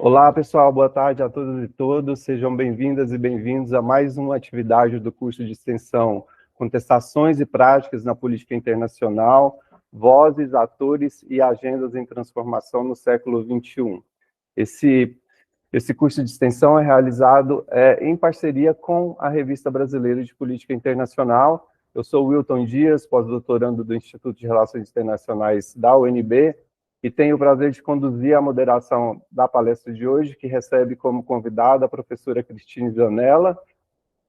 Olá, pessoal, boa tarde a todas e todos. Sejam bem-vindas e bem-vindos a mais uma atividade do curso de extensão Contestações e Práticas na Política Internacional, Vozes, Atores e Agendas em Transformação no século XXI. Esse curso de extensão é realizado em parceria com a Revista Brasileira de Política Internacional. Eu sou Wilton Dias, pós-doutorando do Instituto de Relações Internacionais da UNB, e tenho o prazer de conduzir a moderação da palestra de hoje, que recebe como convidada a professora Cristine Zanella.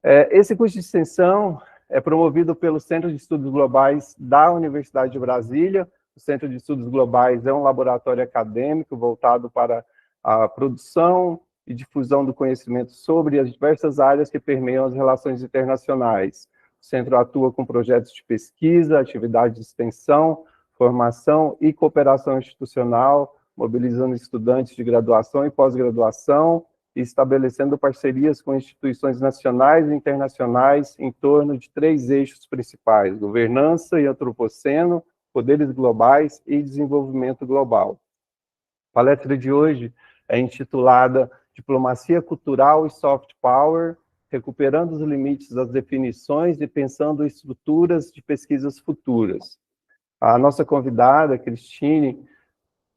Esse curso de extensão é promovido pelo Centro de Estudos Globais da Universidade de Brasília. O Centro de Estudos Globais é um laboratório acadêmico voltado para a produção e difusão do conhecimento sobre as diversas áreas que permeiam as relações internacionais. O centro atua com projetos de pesquisa, atividades de extensão, formação e cooperação institucional, mobilizando estudantes de graduação e pós-graduação e estabelecendo parcerias com instituições nacionais e internacionais em torno de 3 eixos principais: governança e antropoceno, poderes globais e desenvolvimento global. A palestra de hoje é intitulada Diplomacia Cultural e Soft Power, recuperando os limites das definições e pensando estruturas de pesquisas futuras. A nossa convidada, Cristine,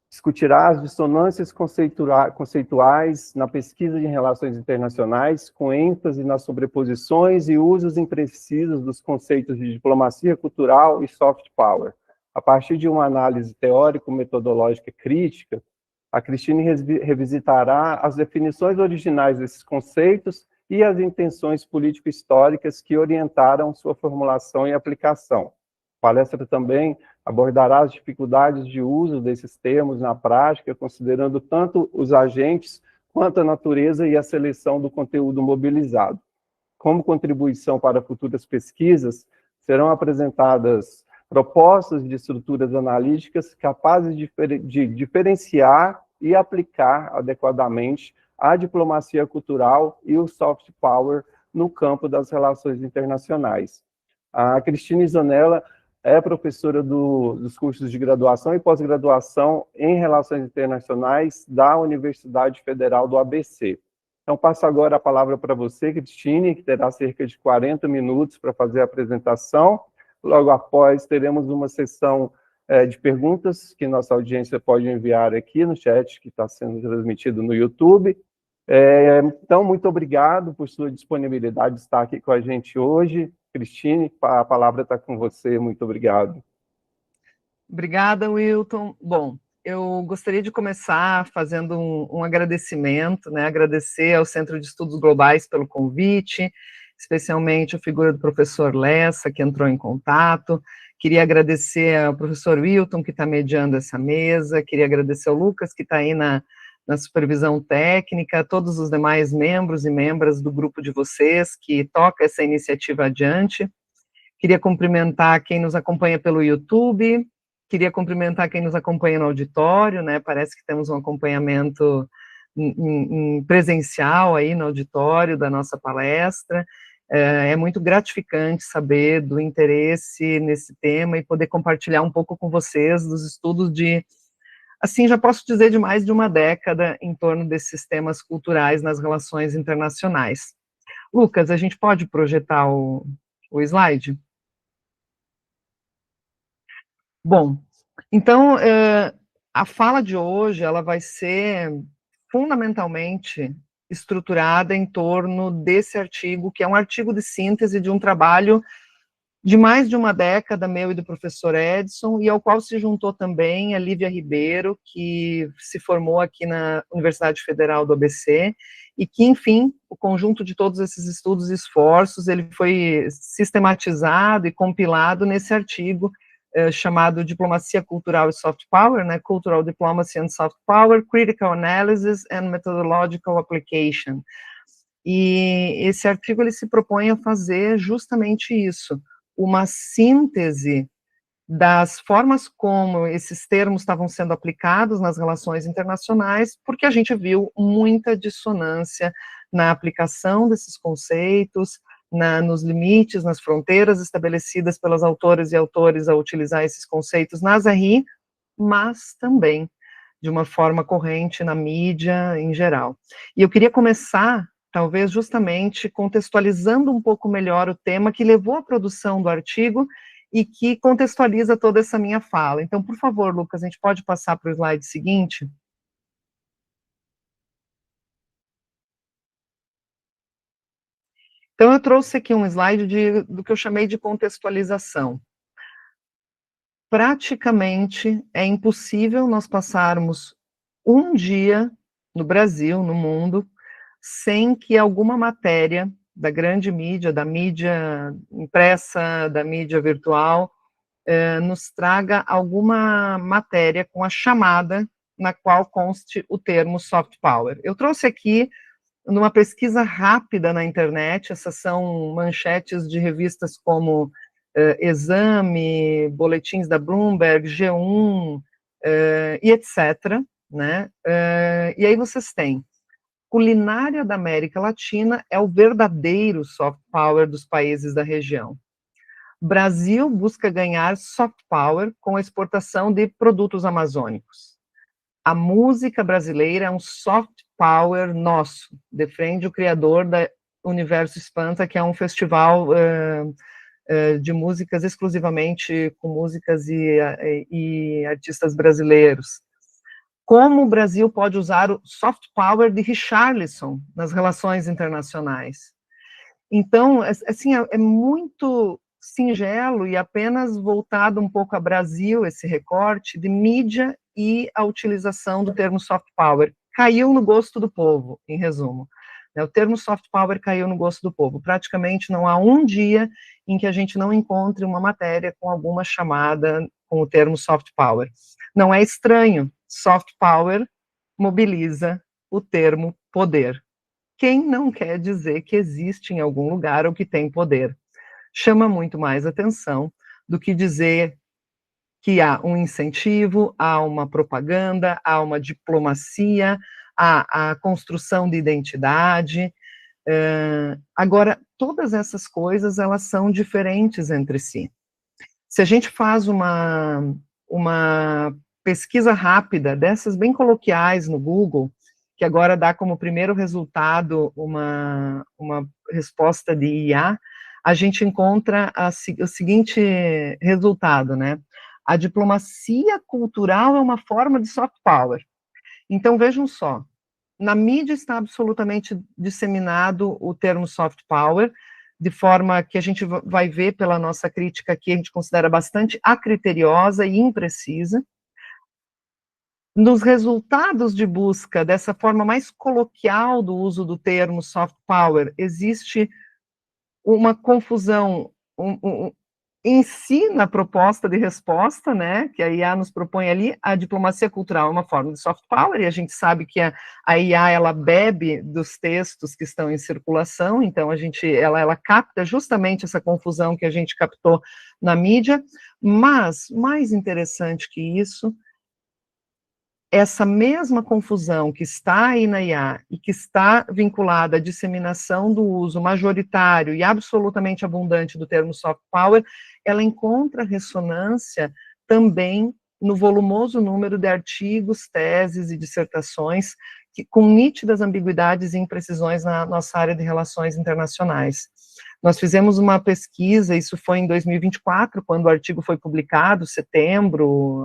discutirá as dissonâncias conceituais na pesquisa de relações internacionais, com ênfase nas sobreposições e usos imprecisos dos conceitos de diplomacia cultural e soft power. A partir de uma análise teórico-metodológica crítica, a Cristine revisitará as definições originais desses conceitos e as intenções político-históricas que orientaram sua formulação e aplicação. A palestra também abordará as dificuldades de uso desses termos na prática, considerando tanto os agentes quanto a natureza e a seleção do conteúdo mobilizado. Como contribuição para futuras pesquisas, serão apresentadas propostas de estruturas analíticas capazes de diferenciar e aplicar adequadamente a diplomacia cultural e o soft power no campo das relações internacionais. A Cristine Zanella é professora dos cursos de graduação e pós-graduação em Relações Internacionais da Universidade Federal do ABC. Então, passo agora a palavra para você, Cristine, que terá cerca de 40 minutos para fazer a apresentação. Logo após, teremos uma sessão de perguntas que nossa audiência pode enviar aqui no chat, que está sendo transmitido no YouTube. Então, muito obrigado por sua disponibilidade de estar aqui com a gente hoje. Cristine, a palavra está com você, muito obrigado. Obrigada, Wilton. Bom, eu gostaria de começar fazendo um agradecimento, né? Agradecer ao Centro de Estudos Globais pelo convite, especialmente a figura do professor Lessa, que entrou em contato. Queria agradecer ao professor Wilton, que está mediando essa mesa, queria agradecer ao Lucas, que está aí na supervisão técnica, todos os demais membros e membras do grupo de vocês que toca essa iniciativa adiante. Queria cumprimentar quem nos acompanha pelo YouTube, queria cumprimentar quem nos acompanha no auditório, né? Parece que temos um acompanhamento em presencial aí no auditório da nossa palestra. É muito gratificante saber do interesse nesse tema e poder compartilhar um pouco com vocês dos estudos de, assim, já posso dizer, de mais de uma década em torno desses temas culturais nas relações internacionais. Lucas, a gente pode projetar o slide? Bom, então, a fala de hoje, ela vai ser fundamentalmente estruturada em torno desse artigo, que é um artigo de síntese de um trabalho de mais de uma década, meu e do professor Edson, e ao qual se juntou também a Lívia Ribeiro, que se formou aqui na Universidade Federal do ABC, e que, enfim, o conjunto de todos esses estudos e esforços, ele foi sistematizado e compilado nesse artigo chamado Diplomacia Cultural e Soft Power, né, Cultural Diplomacy and Soft Power, Critical Analysis and Methodological Application. E esse artigo, ele se propõe a fazer justamente isso, uma síntese das formas como esses termos estavam sendo aplicados nas relações internacionais, porque a gente viu muita dissonância na aplicação desses conceitos, nos limites, nas fronteiras estabelecidas pelas autoras e autores a utilizar esses conceitos nas RI, mas também de uma forma corrente na mídia em geral. E eu queria começar, talvez, justamente contextualizando um pouco melhor o tema que levou à produção do artigo e que contextualiza toda essa minha fala. Então, por favor, Lucas, a gente pode passar para o slide seguinte? Então, eu trouxe aqui um slide do que eu chamei de contextualização. Praticamente é impossível nós passarmos um dia no Brasil, no mundo, sem que alguma matéria da grande mídia, da mídia impressa, da mídia virtual, nos traga alguma matéria com a chamada na qual conste o termo soft power. Eu trouxe aqui, numa pesquisa rápida na internet, essas são manchetes de revistas como Exame, boletins da Bloomberg, G1, e etc., né? E aí vocês têm, culinária da América Latina é o verdadeiro soft power dos países da região. Brasil busca ganhar soft power com a exportação de produtos amazônicos. A música brasileira é um soft power nosso, defende o criador da Universo Espanta, que é um festival de músicas exclusivamente com músicas e artistas brasileiros. Como o Brasil pode usar o soft power de Richarlison nas relações internacionais? Então, assim, é muito singelo e apenas voltado um pouco a Brasil, esse recorte de mídia e a utilização do termo soft power. Caiu no gosto do povo, em resumo. O termo soft power caiu no gosto do povo. Praticamente não há um dia em que a gente não encontre uma matéria com alguma chamada com o termo soft power. Não é estranho, soft power mobiliza o termo poder. Quem não quer dizer que existe em algum lugar ou que tem poder? Chama muito mais atenção do que dizer que há um incentivo, há uma propaganda, há uma diplomacia, há a construção de identidade. Agora, todas essas coisas, elas são diferentes entre si. Se a gente faz uma pesquisa rápida, dessas bem coloquiais no Google, que agora dá como primeiro resultado uma resposta de IA, a gente encontra o seguinte resultado, né? A diplomacia cultural é uma forma de soft power. Então, vejam só, na mídia está absolutamente disseminado o termo soft power, de forma que a gente vai ver pela nossa crítica aqui, a gente considera bastante acriteriosa e imprecisa. Nos resultados de busca, dessa forma mais coloquial do uso do termo soft power, existe uma confusão em si na proposta de resposta, né, que a IA nos propõe ali. A diplomacia cultural é uma forma de soft power, e a gente sabe que a IA, ela bebe dos textos que estão em circulação, então ela capta justamente essa confusão que a gente captou na mídia, mas, mais interessante que isso, essa mesma confusão que está aí na IA e que está vinculada à disseminação do uso majoritário e absolutamente abundante do termo soft power, ela encontra ressonância também no volumoso número de artigos, teses e dissertações com nítidas ambiguidades e imprecisões na nossa área de relações internacionais. Nós fizemos uma pesquisa, isso foi em 2024, quando o artigo foi publicado,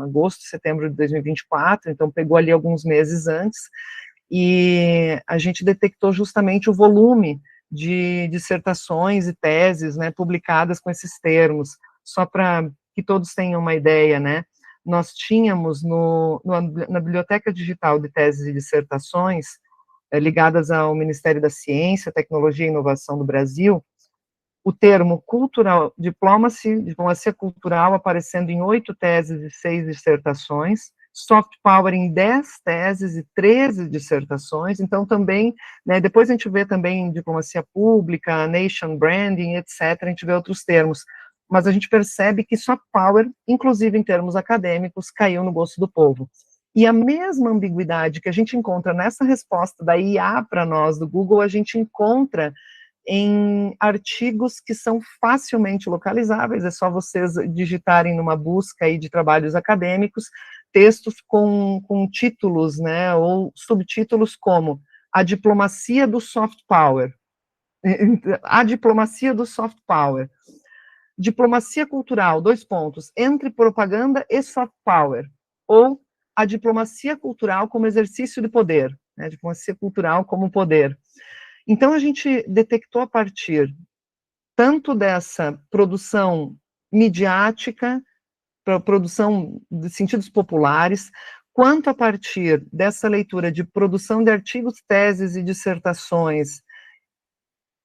agosto, setembro de 2024, então pegou ali alguns meses antes, e a gente detectou justamente o volume de dissertações e teses, né, publicadas com esses termos, só para que todos tenham uma ideia, né, nós tínhamos na Biblioteca Digital de Teses e Dissertações, ligadas ao Ministério da Ciência, Tecnologia e Inovação do Brasil, o termo cultural, diplomacia cultural, aparecendo em 8 teses e 6 dissertações, soft power em 10 teses e 13 dissertações, então também, né, depois a gente vê também diplomacia pública, nation branding, etc., a gente vê outros termos, mas a gente percebe que soft power, inclusive em termos acadêmicos, caiu no gosto do povo. E a mesma ambiguidade que a gente encontra nessa resposta da IA para nós, do Google, a gente encontra em artigos que são facilmente localizáveis, é só vocês digitarem numa busca aí de trabalhos acadêmicos, textos com títulos, né, ou subtítulos como A Diplomacia do Soft Power, A Diplomacia do Soft Power, Diplomacia Cultural, entre propaganda e soft power, ou a diplomacia cultural como exercício de poder, né, diplomacia cultural como poder. Então, a gente detectou a partir tanto dessa produção midiática, produção de sentidos populares, quanto a partir dessa leitura de produção de artigos, teses e dissertações,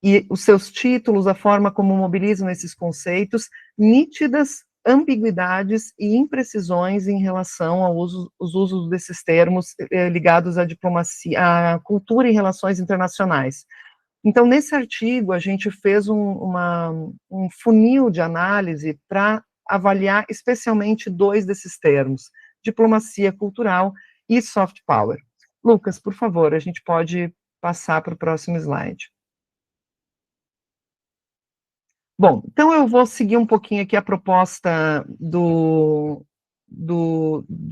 e os seus títulos, a forma como mobilizam esses conceitos, nítidas ambiguidades e imprecisões em relação aos usos desses termos ligados à diplomacia, à cultura e relações internacionais. Então, nesse artigo, a gente fez um funil de análise para avaliar especialmente 2 desses termos, diplomacia cultural e soft power. Lucas, por favor, a gente pode passar para o próximo slide. Bom, então eu vou seguir um pouquinho aqui a proposta do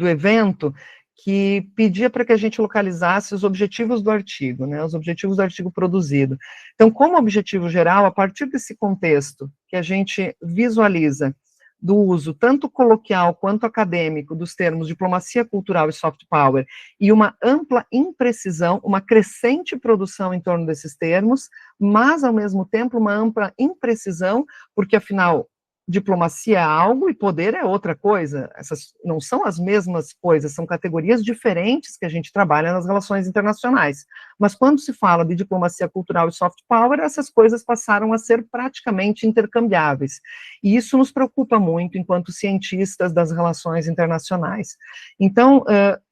evento, que pedia para que a gente localizasse os objetivos do artigo, né, os objetivos do artigo produzido. Então, como objetivo geral, a partir desse contexto que a gente visualiza do uso tanto coloquial quanto acadêmico dos termos diplomacia cultural e soft power, e uma ampla imprecisão, uma crescente produção em torno desses termos, mas, ao mesmo tempo, uma ampla imprecisão, porque, afinal, diplomacia é algo e poder é outra coisa. Essas não são as mesmas coisas, são categorias diferentes que a gente trabalha nas relações internacionais. Mas quando se fala de diplomacia cultural e soft power, essas coisas passaram a ser praticamente intercambiáveis. E isso nos preocupa muito enquanto cientistas das relações internacionais. Então,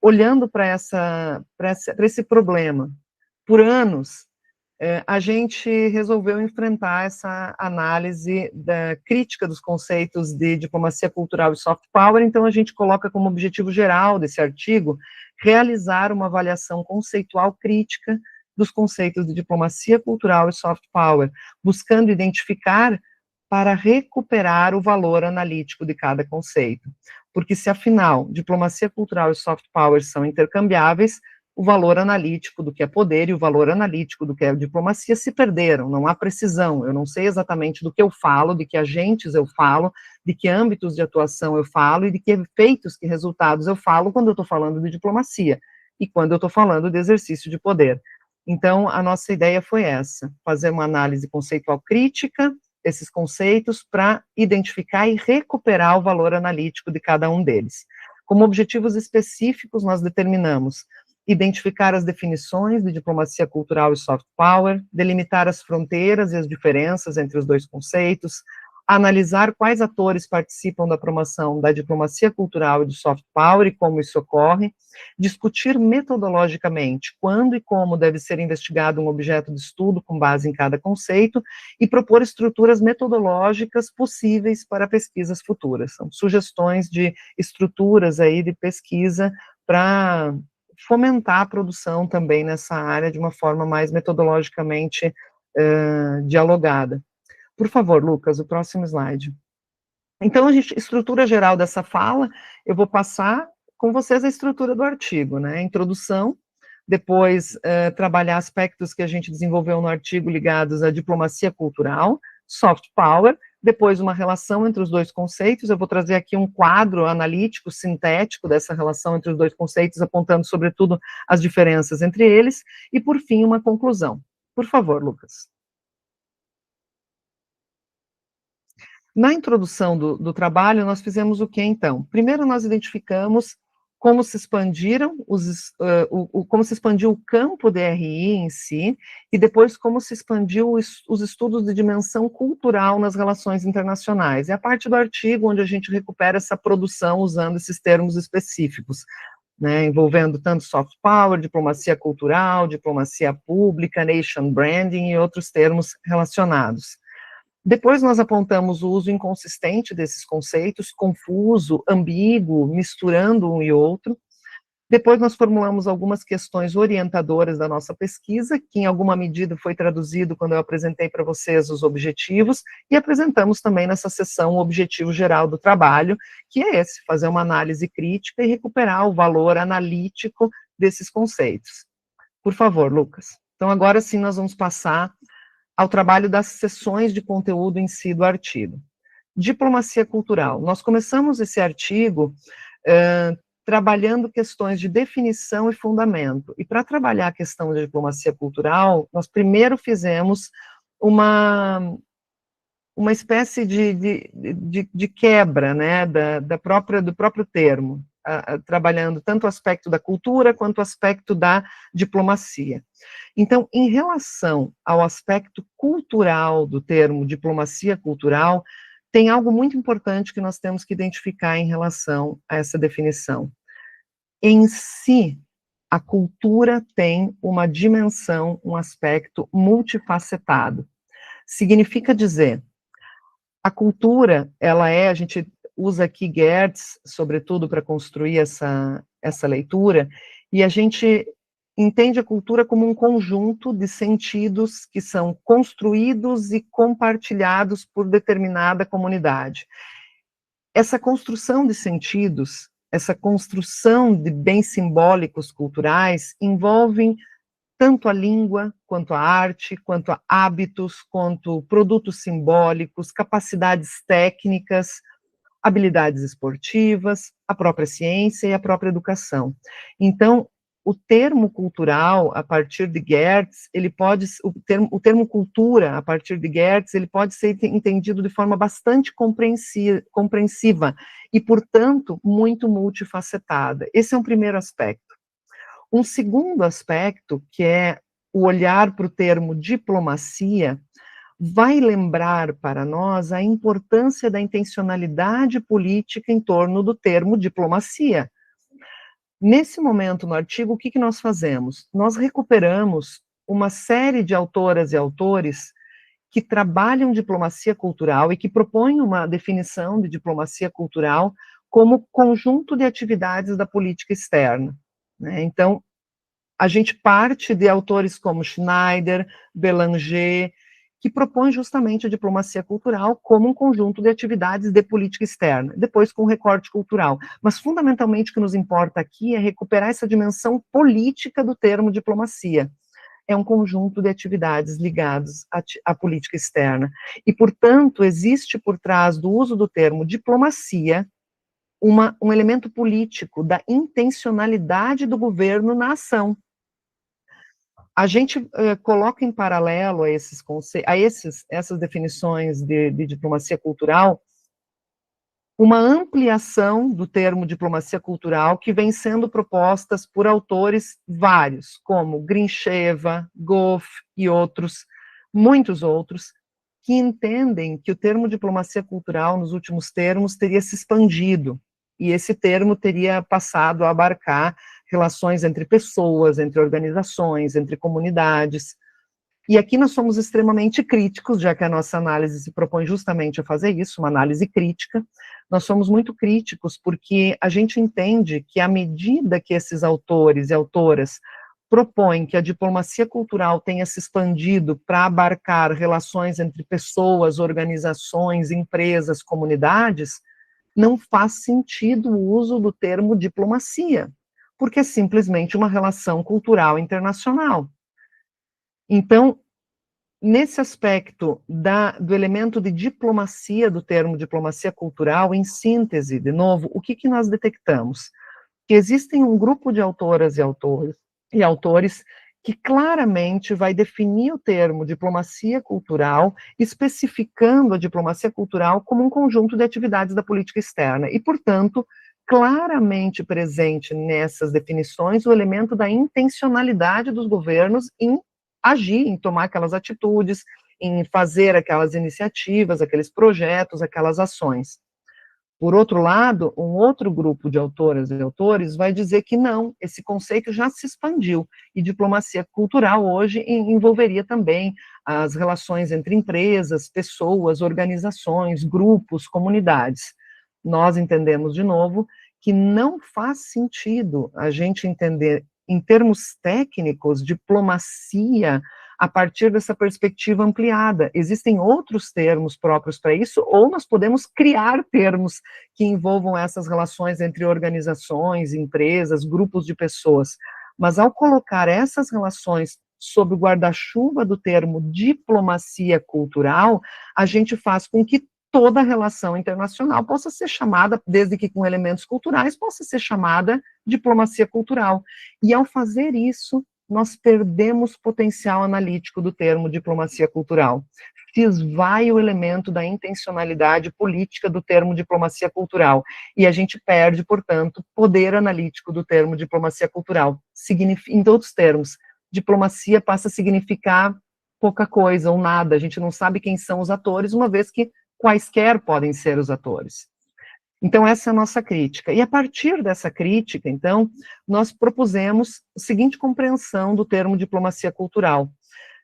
olhando para esse problema, por anos, a gente resolveu enfrentar essa análise da crítica dos conceitos de diplomacia cultural e soft power, então a gente coloca como objetivo geral desse artigo realizar uma avaliação conceitual crítica dos conceitos de diplomacia cultural e soft power, buscando identificar para recuperar o valor analítico de cada conceito. Porque se, afinal, diplomacia cultural e soft power são intercambiáveis, o valor analítico do que é poder e o valor analítico do que é diplomacia se perderam, não há precisão, eu não sei exatamente do que eu falo, de que agentes eu falo, de que âmbitos de atuação eu falo e de que efeitos, que resultados eu falo quando eu estou falando de diplomacia e quando eu estou falando de exercício de poder. Então, a nossa ideia foi essa, fazer uma análise conceitual crítica, esses conceitos, para identificar e recuperar o valor analítico de cada um deles. Como objetivos específicos, nós determinamos identificar as definições de diplomacia cultural e soft power, delimitar as fronteiras e as diferenças entre os 2 conceitos, analisar quais atores participam da promoção da diplomacia cultural e do soft power e como isso ocorre, discutir metodologicamente quando e como deve ser investigado um objeto de estudo com base em cada conceito e propor estruturas metodológicas possíveis para pesquisas futuras. São sugestões de estruturas aí de pesquisa para fomentar a produção também nessa área de uma forma mais metodologicamente dialogada. Por favor, Lucas, o próximo slide. Então, estrutura geral dessa fala, eu vou passar com vocês a estrutura do artigo, né, introdução, depois trabalhar aspectos que a gente desenvolveu no artigo ligados à diplomacia cultural, soft power, depois uma relação entre os 2 conceitos, eu vou trazer aqui um quadro analítico, sintético dessa relação entre os 2 conceitos, apontando sobretudo as diferenças entre eles, e por fim uma conclusão. Por favor, Lucas. Na introdução do trabalho, nós fizemos o que então? Primeiro nós identificamos como se expandiram como se expandiu o campo DRI em si, e depois como se expandiu os estudos de dimensão cultural nas relações internacionais. É a parte do artigo onde a gente recupera essa produção usando esses termos específicos, né, envolvendo tanto soft power, diplomacia cultural, diplomacia pública, nation branding e outros termos relacionados. Depois nós apontamos o uso inconsistente desses conceitos, confuso, ambíguo, misturando um e outro. Depois nós formulamos algumas questões orientadoras da nossa pesquisa, que em alguma medida foi traduzido quando eu apresentei para vocês os objetivos, e apresentamos também nessa sessão o objetivo geral do trabalho, que é esse, fazer uma análise crítica e recuperar o valor analítico desses conceitos. Por favor, Lucas. Então agora sim nós vamos passar ao trabalho das seções de conteúdo em si do artigo. Diplomacia cultural. Nós começamos esse artigo trabalhando questões de definição e fundamento. E para trabalhar a questão de diplomacia cultural, nós primeiro fizemos uma espécie de quebra, né, do próprio termo, trabalhando tanto o aspecto da cultura quanto o aspecto da diplomacia. Então, em relação ao aspecto cultural do termo diplomacia cultural, tem algo muito importante que nós temos que identificar em relação a essa definição. Em si, a cultura tem uma dimensão, um aspecto multifacetado. Significa dizer, a cultura, a gente usa aqui Geertz, sobretudo, para construir essa leitura, e a gente entende a cultura como um conjunto de sentidos que são construídos e compartilhados por determinada comunidade. Essa construção de sentidos, essa construção de bens simbólicos culturais, envolvem tanto a língua, quanto a arte, quanto a hábitos, quanto produtos simbólicos, capacidades técnicas, habilidades esportivas, a própria ciência e a própria educação. Então, o termo cultural, a partir de Geertz, o termo cultura, a partir de Geertz, ele pode ser entendido de forma bastante compreensiva e, portanto, muito multifacetada. Esse é um primeiro aspecto. Um segundo aspecto, que é o olhar para o termo diplomacia, vai lembrar para nós a importância da intencionalidade política em torno do termo diplomacia. Nesse momento, no artigo, o que nós fazemos? Nós recuperamos uma série de autoras e autores que trabalham diplomacia cultural e que propõem uma definição de diplomacia cultural como conjunto de atividades da política externa, né? Então, a gente parte de autores como Schneider, Bélanger, que propõem justamente a diplomacia cultural como um conjunto de atividades de política externa, depois com recorte cultural. Mas, fundamentalmente, o que nos importa aqui é recuperar essa dimensão política do termo diplomacia. É um conjunto de atividades ligadas à política externa. E, portanto, existe por trás do uso do termo diplomacia um elemento político da intencionalidade do governo na ação. A gente coloca em paralelo a essas definições de diplomacia cultural, uma ampliação do termo diplomacia cultural que vem sendo propostas por autores vários, como Grincheva, Goff e outros, muitos outros, que entendem que o termo diplomacia cultural, nos últimos termos, teria se expandido, e esse termo teria passado a abarcar relações entre pessoas, entre organizações, entre comunidades. E aqui nós somos extremamente críticos, já que a nossa análise se propõe justamente a fazer isso, uma análise crítica. Nós somos muito críticos porque a gente entende que à medida que esses autores e autoras propõem que a diplomacia cultural tenha se expandido para abarcar relações entre pessoas, organizações, empresas, comunidades, não faz sentido o uso do termo diplomacia, porque é simplesmente uma relação cultural internacional. Então, nesse aspecto do elemento de diplomacia, do termo diplomacia cultural, em síntese, de novo, o que nós detectamos? Que existem um grupo de autoras e autores que claramente vai definir o termo diplomacia cultural, especificando a diplomacia cultural como um conjunto de atividades da política externa, e, portanto, claramente presente nessas definições o elemento da intencionalidade dos governos em agir, em tomar aquelas atitudes, em fazer aquelas iniciativas, aqueles projetos, aquelas ações. Por outro lado, um outro grupo de autoras e autores vai dizer que não, esse conceito já se expandiu, e diplomacia cultural hoje envolveria também as relações entre empresas, pessoas, organizações, grupos, comunidades. nós entendemos, de novo, que não faz sentido a gente entender, em termos técnicos, diplomacia a partir dessa perspectiva ampliada. Existem outros termos próprios para isso, ou nós podemos criar termos que envolvam essas relações entre organizações, empresas, grupos de pessoas. Mas ao colocar essas relações sob o guarda-chuva do termo diplomacia cultural, a gente faz com que toda relação internacional possa ser chamada, desde que com elementos culturais, possa ser chamada diplomacia cultural. E ao fazer isso, nós perdemos potencial analítico do termo diplomacia cultural. Se esvai o elemento da intencionalidade política do termo diplomacia cultural, e a gente perde, portanto, poder analítico do termo diplomacia cultural. Em outros termos, diplomacia passa a significar pouca coisa ou nada, a gente não sabe quem são os atores, uma vez que quaisquer podem ser os atores. Então, essa é a nossa crítica. E a partir dessa crítica, então, nós propusemos a seguinte compreensão do termo diplomacia cultural.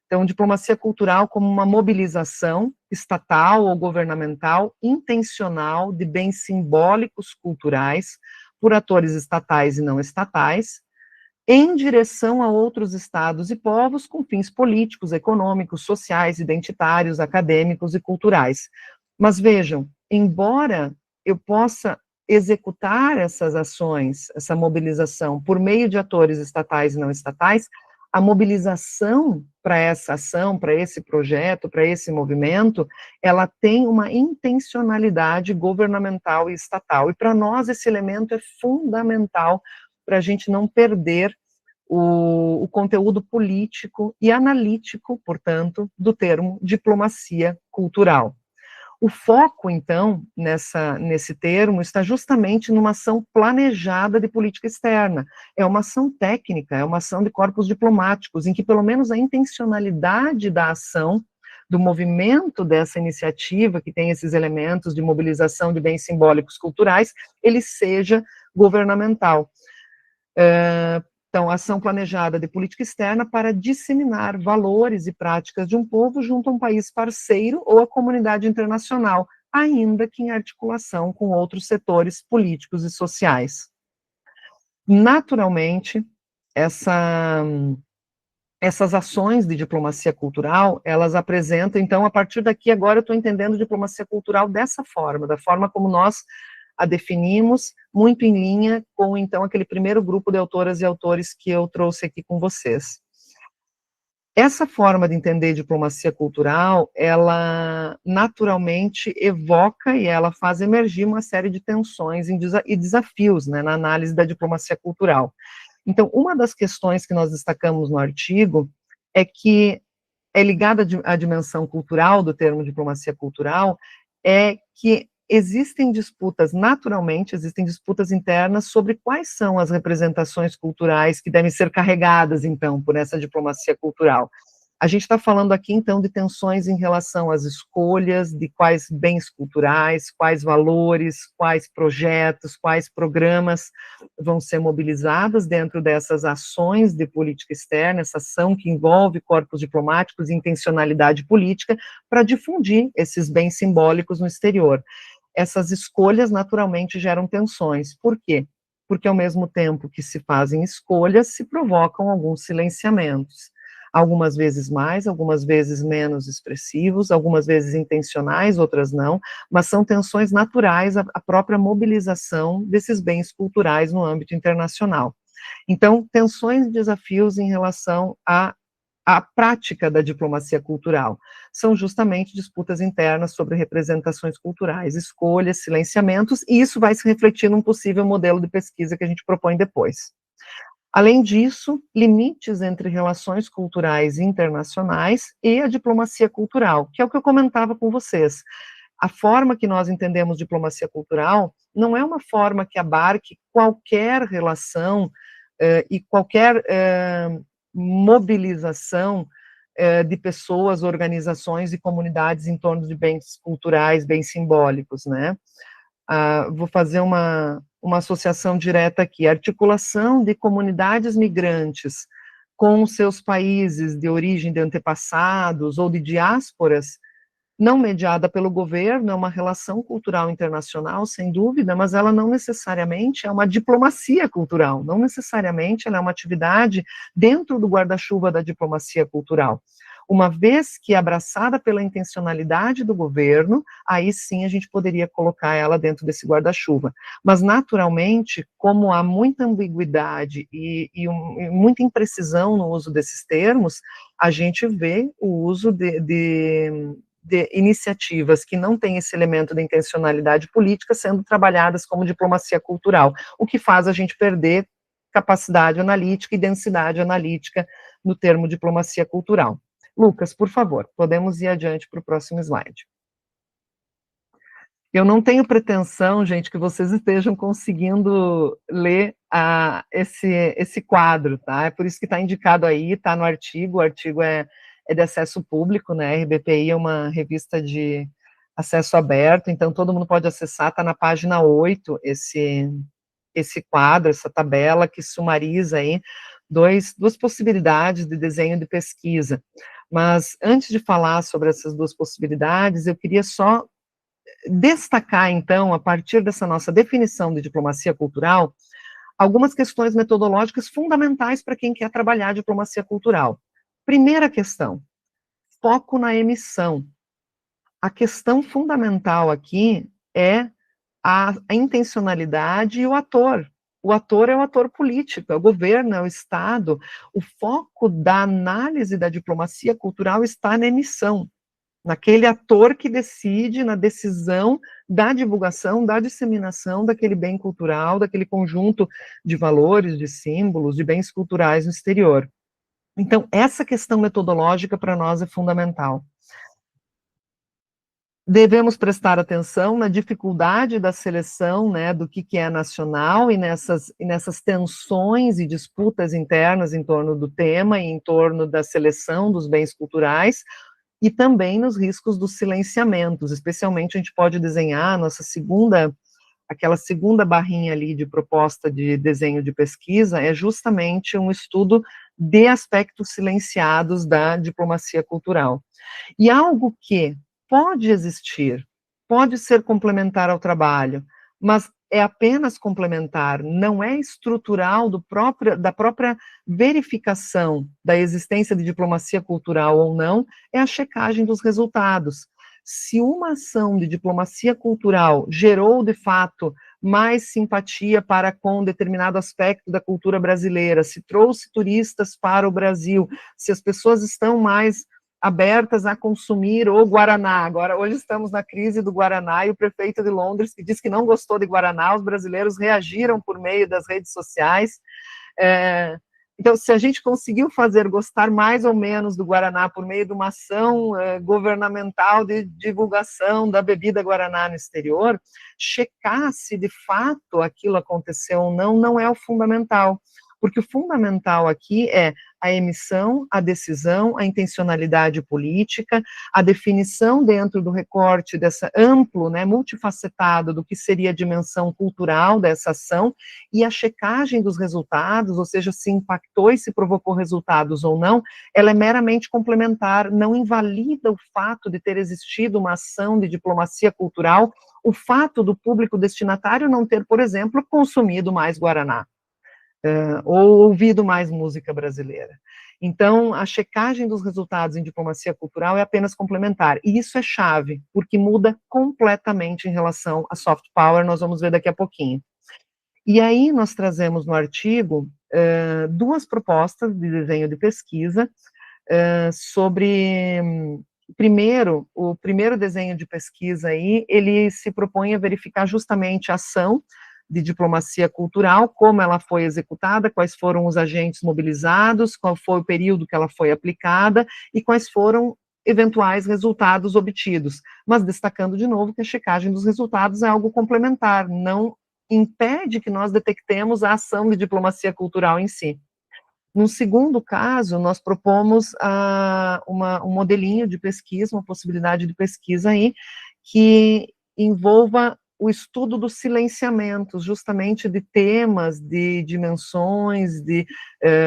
Então, diplomacia cultural como uma mobilização estatal ou governamental intencional de bens simbólicos culturais por atores estatais e não estatais, em direção a outros estados e povos com fins políticos, econômicos, sociais, identitários, acadêmicos e culturais. Mas vejam, embora eu possa executar essas ações, essa mobilização, por meio de atores estatais e não estatais, a mobilização para essa ação, para esse projeto, para esse movimento, ela tem uma intencionalidade governamental e estatal. E para nós esse elemento é fundamental para a gente não perder o conteúdo político e analítico, portanto, do termo diplomacia cultural. O foco, então, nesse termo, está justamente numa ação planejada de política externa. É uma ação técnica, é uma ação de corpos diplomáticos, em que pelo menos a intencionalidade da ação, do movimento dessa iniciativa, que tem esses elementos de mobilização de bens simbólicos culturais, ele seja governamental. Então, ação planejada de política externa para disseminar valores e práticas de um povo junto a um país parceiro ou a comunidade internacional, ainda que em articulação com outros setores políticos e sociais. Naturalmente, essas ações de diplomacia cultural, elas apresentam, então, a partir daqui, agora eu estou entendendo diplomacia cultural dessa forma, da forma como nós a definimos, muito em linha com, então, aquele primeiro grupo de autoras e autores que eu trouxe aqui com vocês. Essa forma de entender diplomacia cultural, ela naturalmente evoca e ela faz emergir uma série de tensões e desafios, né, na análise da diplomacia cultural. Então, uma das questões que nós destacamos no artigo é que é ligada à dimensão cultural do termo diplomacia cultural, é que existem disputas, naturalmente, existem disputas internas sobre quais são as representações culturais que devem ser carregadas, então, por essa diplomacia cultural. A gente está falando aqui, então, de tensões em relação às escolhas de quais bens culturais, quais valores, quais projetos, quais programas vão ser mobilizados dentro dessas ações de política externa, essa ação que envolve corpos diplomáticos e intencionalidade política para difundir esses bens simbólicos no exterior. Essas escolhas naturalmente geram tensões. Por quê? Porque ao mesmo tempo que se fazem escolhas, se provocam alguns silenciamentos. Algumas vezes mais, algumas vezes menos expressivos, algumas vezes intencionais, outras não, mas são tensões naturais à própria mobilização desses bens culturais no âmbito internacional. Então, tensões e desafios em relação à prática da diplomacia cultural são justamente disputas internas sobre representações culturais, escolhas, silenciamentos, e isso vai se refletir num possível modelo de pesquisa que a gente propõe depois. Além disso, limites entre relações culturais internacionais e a diplomacia cultural, que é o que eu comentava com vocês. A forma que nós entendemos diplomacia cultural não é uma forma que abarque qualquer relação e qualquer mobilização de pessoas, organizações e comunidades em torno de bens culturais, bens simbólicos, né? Vou fazer uma associação direta aqui, articulação de comunidades migrantes com seus países de origem de antepassados ou de diásporas não mediada pelo governo, é uma relação cultural internacional, sem dúvida, mas ela não necessariamente é uma diplomacia cultural, não necessariamente ela é uma atividade dentro do guarda-chuva da diplomacia cultural. Uma vez que abraçada pela intencionalidade do governo, aí sim a gente poderia colocar ela dentro desse guarda-chuva. Mas, naturalmente, como há muita ambiguidade e muita imprecisão no uso desses termos, a gente vê o uso de iniciativas que não têm esse elemento da intencionalidade política sendo trabalhadas como diplomacia cultural, o que faz a gente perder capacidade analítica e densidade analítica no termo diplomacia cultural. Lucas, por favor, podemos ir adiante para o próximo slide. Eu não tenho pretensão, gente, que vocês estejam conseguindo ler esse quadro, tá? É por isso que está indicado aí, está no artigo, o artigo é de acesso público, né? RBPI é uma revista de acesso aberto, então todo mundo pode acessar, está na página 8, esse quadro, essa tabela que sumariza aí duas possibilidades de desenho de pesquisa. Mas antes de falar sobre essas duas possibilidades, eu queria só destacar, então, a partir dessa nossa definição de diplomacia cultural, algumas questões metodológicas fundamentais para quem quer trabalhar diplomacia cultural. Primeira questão, foco na emissão. A questão fundamental aqui é a intencionalidade e o ator. O ator é o ator político, é o governo, é o Estado. O foco da análise da diplomacia cultural está na emissão, naquele ator que decide, na decisão da divulgação, da disseminação daquele bem cultural, daquele conjunto de valores, de símbolos, de bens culturais no exterior. Então, essa questão metodológica para nós é fundamental. Devemos prestar atenção na dificuldade da seleção, né, do que é nacional e nessas tensões e disputas internas em torno do tema e em torno da seleção dos bens culturais, e também nos riscos dos silenciamentos, especialmente a gente pode desenhar aquela segunda barrinha ali de proposta de desenho de pesquisa, é justamente um estudo de aspectos silenciados da diplomacia cultural. E algo que pode existir, pode ser complementar ao trabalho, mas é apenas complementar, não é estrutural da própria verificação da existência de diplomacia cultural ou não, é a checagem dos resultados. Se uma ação de diplomacia cultural gerou, de fato, mais simpatia para com determinado aspecto da cultura brasileira, se trouxe turistas para o Brasil, se as pessoas estão mais abertas a consumir o Guaraná. Agora, hoje estamos na crise do Guaraná e o prefeito de Londres, que disse que não gostou de Guaraná, os brasileiros reagiram por meio das redes sociais. Então, se a gente conseguiu fazer gostar mais ou menos do Guaraná por meio de uma ação governamental de divulgação da bebida Guaraná no exterior, checar se de fato aquilo aconteceu ou não, não é o fundamental. Porque o fundamental aqui é a emissão, a decisão, a intencionalidade política, a definição dentro do recorte dessa amplo, né, multifacetado do que seria a dimensão cultural dessa ação e a checagem dos resultados, ou seja, se impactou e se provocou resultados ou não, ela é meramente complementar, não invalida o fato de ter existido uma ação de diplomacia cultural, o fato do público destinatário não ter, por exemplo, consumido mais Guaraná. Ou ouvido mais música brasileira. Então, a checagem dos resultados em diplomacia cultural é apenas complementar, e isso é chave, porque muda completamente em relação a soft power, nós vamos ver daqui a pouquinho. E aí, nós trazemos no artigo duas propostas de desenho de pesquisa sobre... Primeiro, o primeiro desenho de pesquisa aí, ele se propõe a verificar justamente a ação de diplomacia cultural, como ela foi executada, quais foram os agentes mobilizados, qual foi o período que ela foi aplicada e quais foram eventuais resultados obtidos, mas destacando de novo que a checagem dos resultados é algo complementar, não impede que nós detectemos a ação de diplomacia cultural em si. No segundo caso, nós propomos um modelinho de pesquisa, uma possibilidade de pesquisa aí, que envolva o estudo dos silenciamentos, justamente de temas, de dimensões, de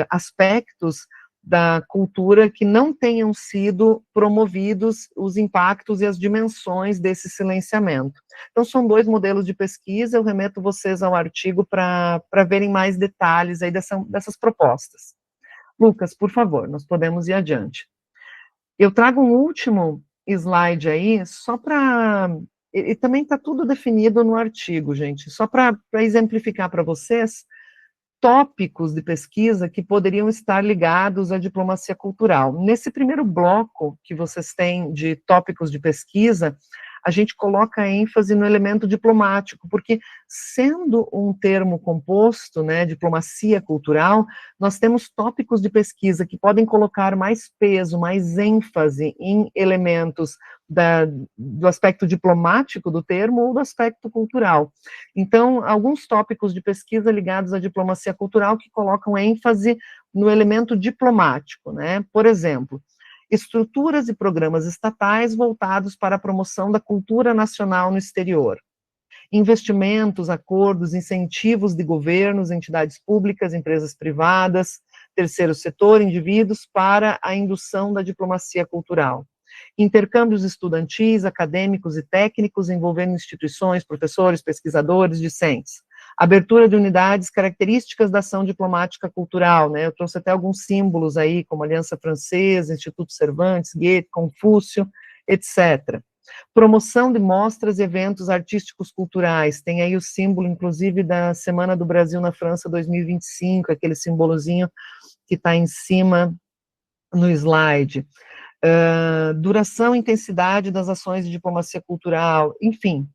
aspectos da cultura que não tenham sido promovidos os impactos e as dimensões desse silenciamento. Então, são 2 modelos de pesquisa, eu remeto vocês ao artigo para verem mais detalhes aí dessas propostas. Lucas, por favor, nós podemos ir adiante. Eu trago um último slide aí, só para... E também está tudo definido no artigo, gente, só para exemplificar para vocês tópicos de pesquisa que poderiam estar ligados à diplomacia cultural. Nesse primeiro bloco que vocês têm de tópicos de pesquisa, a gente coloca ênfase no elemento diplomático, porque sendo um termo composto, né, diplomacia cultural, nós temos tópicos de pesquisa que podem colocar mais peso, mais ênfase em elementos do aspecto diplomático do termo ou do aspecto cultural. Então, alguns tópicos de pesquisa ligados à diplomacia cultural que colocam ênfase no elemento diplomático, né? Por exemplo, estruturas e programas estatais voltados para a promoção da cultura nacional no exterior. Investimentos, acordos, incentivos de governos, entidades públicas, empresas privadas, terceiro setor, indivíduos para a indução da diplomacia cultural. Intercâmbios estudantis, acadêmicos e técnicos envolvendo instituições, professores, pesquisadores, discentes. Abertura de unidades, características da ação diplomática cultural, né? Eu trouxe até alguns símbolos aí, como Aliança Francesa, Instituto Cervantes, Goethe, Confúcio, etc. Promoção de mostras e eventos artísticos culturais, tem aí o símbolo, inclusive, da Semana do Brasil na França 2025, aquele simbolozinho que está em cima no slide. Duração e intensidade das ações de diplomacia cultural, enfim.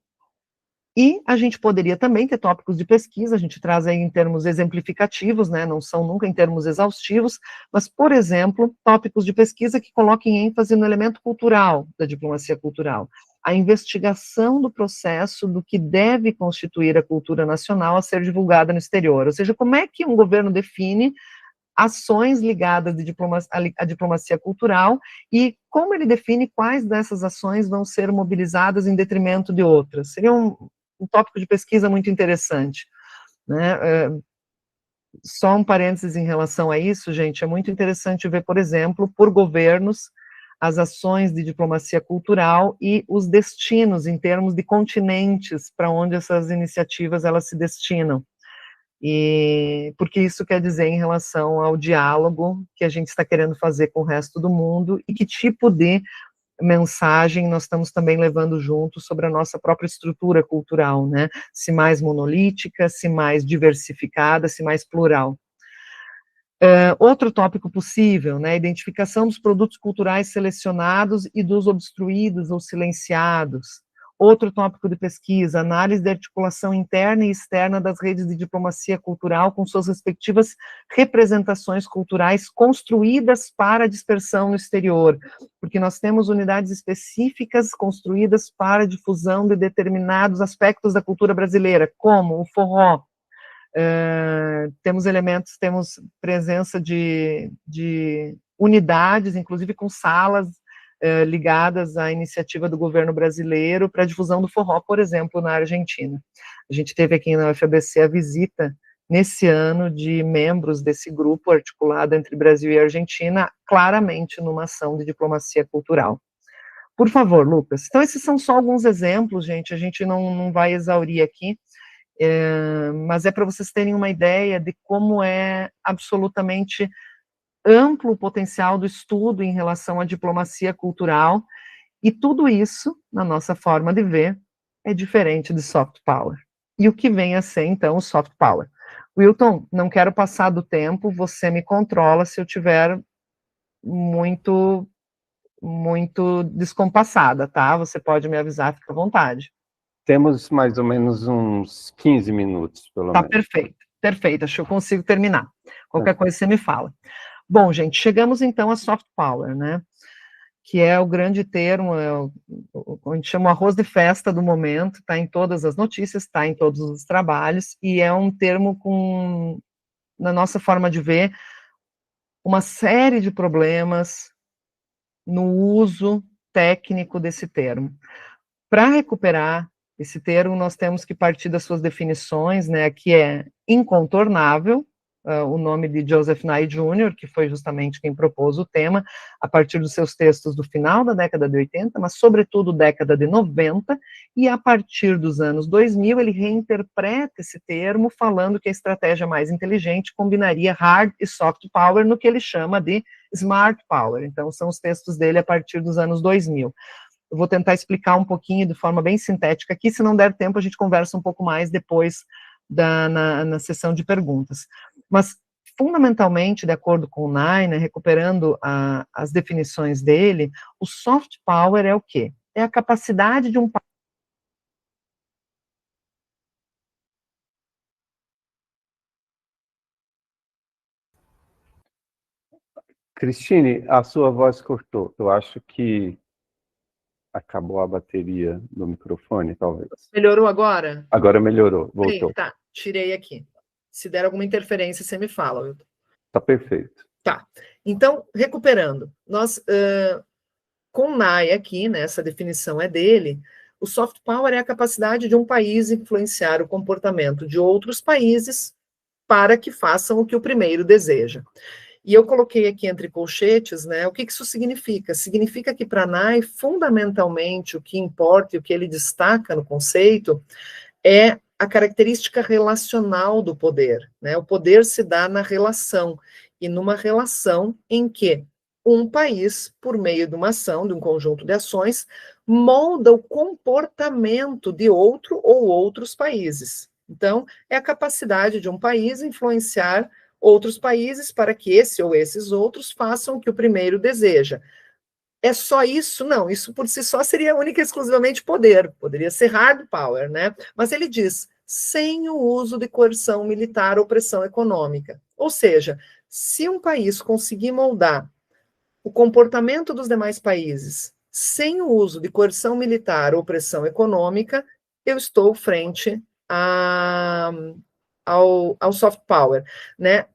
E a gente poderia também ter tópicos de pesquisa, a gente traz aí em termos exemplificativos, né, não são nunca em termos exaustivos, mas, por exemplo, tópicos de pesquisa que coloquem ênfase no elemento cultural da diplomacia cultural, a investigação do processo do que deve constituir a cultura nacional a ser divulgada no exterior, ou seja, como é que um governo define ações ligadas à diplomacia cultural e como ele define quais dessas ações vão ser mobilizadas em detrimento de outras. Seria um tópico de pesquisa muito interessante, né? Só um parênteses em relação a isso, gente, é muito interessante ver, por exemplo, por governos, as ações de diplomacia cultural e os destinos em termos de continentes para onde essas iniciativas elas se destinam. E porque isso quer dizer em relação ao diálogo que a gente está querendo fazer com o resto do mundo e que tipo de mensagem nós estamos também levando junto sobre a nossa própria estrutura cultural, né? Se mais monolítica, se mais diversificada, se mais plural. Outro tópico possível, né? Identificação dos produtos culturais selecionados e dos obstruídos ou silenciados. Outro tópico de pesquisa, análise da articulação interna e externa das redes de diplomacia cultural com suas respectivas representações culturais construídas para a dispersão no exterior, porque nós temos unidades específicas construídas para a difusão de determinados aspectos da cultura brasileira, como o forró. Temos elementos, temos presença de unidades, inclusive com salas ligadas à iniciativa do governo brasileiro para a difusão do forró, por exemplo, na Argentina. A gente teve aqui na UFABC a visita, nesse ano, de membros desse grupo articulado entre Brasil e Argentina, claramente numa ação de diplomacia cultural. Por favor, Lucas. Então, esses são só alguns exemplos, gente, a gente não vai exaurir aqui, mas é para vocês terem uma ideia de como é absolutamente amplo o potencial do estudo em relação à diplomacia cultural, e tudo isso, na nossa forma de ver, é diferente de soft power. E o que vem a ser, então, o soft power? Wilton, não quero passar do tempo, você me controla se eu tiver muito descompassada, tá? Você pode me avisar, fica à vontade. Temos mais ou menos uns 15 minutos, pelo menos. Tá, perfeito, acho que eu consigo terminar. Qualquer coisa você me fala. Bom, gente, chegamos então a soft power, né, que é o grande termo, a gente chama o arroz de festa do momento, está em todas as notícias, está em todos os trabalhos, e é um termo com, na nossa forma de ver, uma série de problemas no uso técnico desse termo. Para recuperar esse termo, nós temos que partir das suas definições, né, que é incontornável, o nome de Joseph Nye Jr., que foi justamente quem propôs o tema, a partir dos seus textos do final da década de 80, mas sobretudo década de 90, e a partir dos anos 2000 ele reinterpreta esse termo, falando que a estratégia mais inteligente combinaria hard e soft power no que ele chama de smart power. Então são os textos dele a partir dos anos 2000. Eu vou tentar explicar um pouquinho de forma bem sintética aqui, se não der tempo a gente conversa um pouco mais depois na sessão de perguntas. Mas, fundamentalmente, de acordo com o Nye, né, recuperando as definições dele, o soft power é o quê? É a capacidade de um Cristine, a sua voz cortou. Eu acho que acabou a bateria do microfone, talvez. Melhorou agora? Agora melhorou, voltou. Tá, tirei aqui. Se der alguma interferência, você me fala, Wilton. Tá perfeito. Tá. Então, recuperando, nós, com o Nye aqui, né, essa definição é dele, o soft power é a capacidade de um país influenciar o comportamento de outros países para que façam o que o primeiro deseja. E eu coloquei aqui entre colchetes, né, o que isso significa? Significa que para Nye, fundamentalmente, o que importa e o que ele destaca no conceito é a característica relacional do poder, né? O poder se dá na relação, e numa relação em que um país, por meio de uma ação, de um conjunto de ações, molda o comportamento de outro ou outros países. Então, é a capacidade de um país influenciar outros países para que esse ou esses outros façam o que o primeiro deseja. É só isso? Não, isso por si só seria única e exclusivamente poder, poderia ser hard power, né? Mas ele diz, sem o uso de coerção militar ou pressão econômica. Ou seja, se um país conseguir moldar o comportamento dos demais países sem o uso de coerção militar ou pressão econômica, eu estou frente ao soft power, né?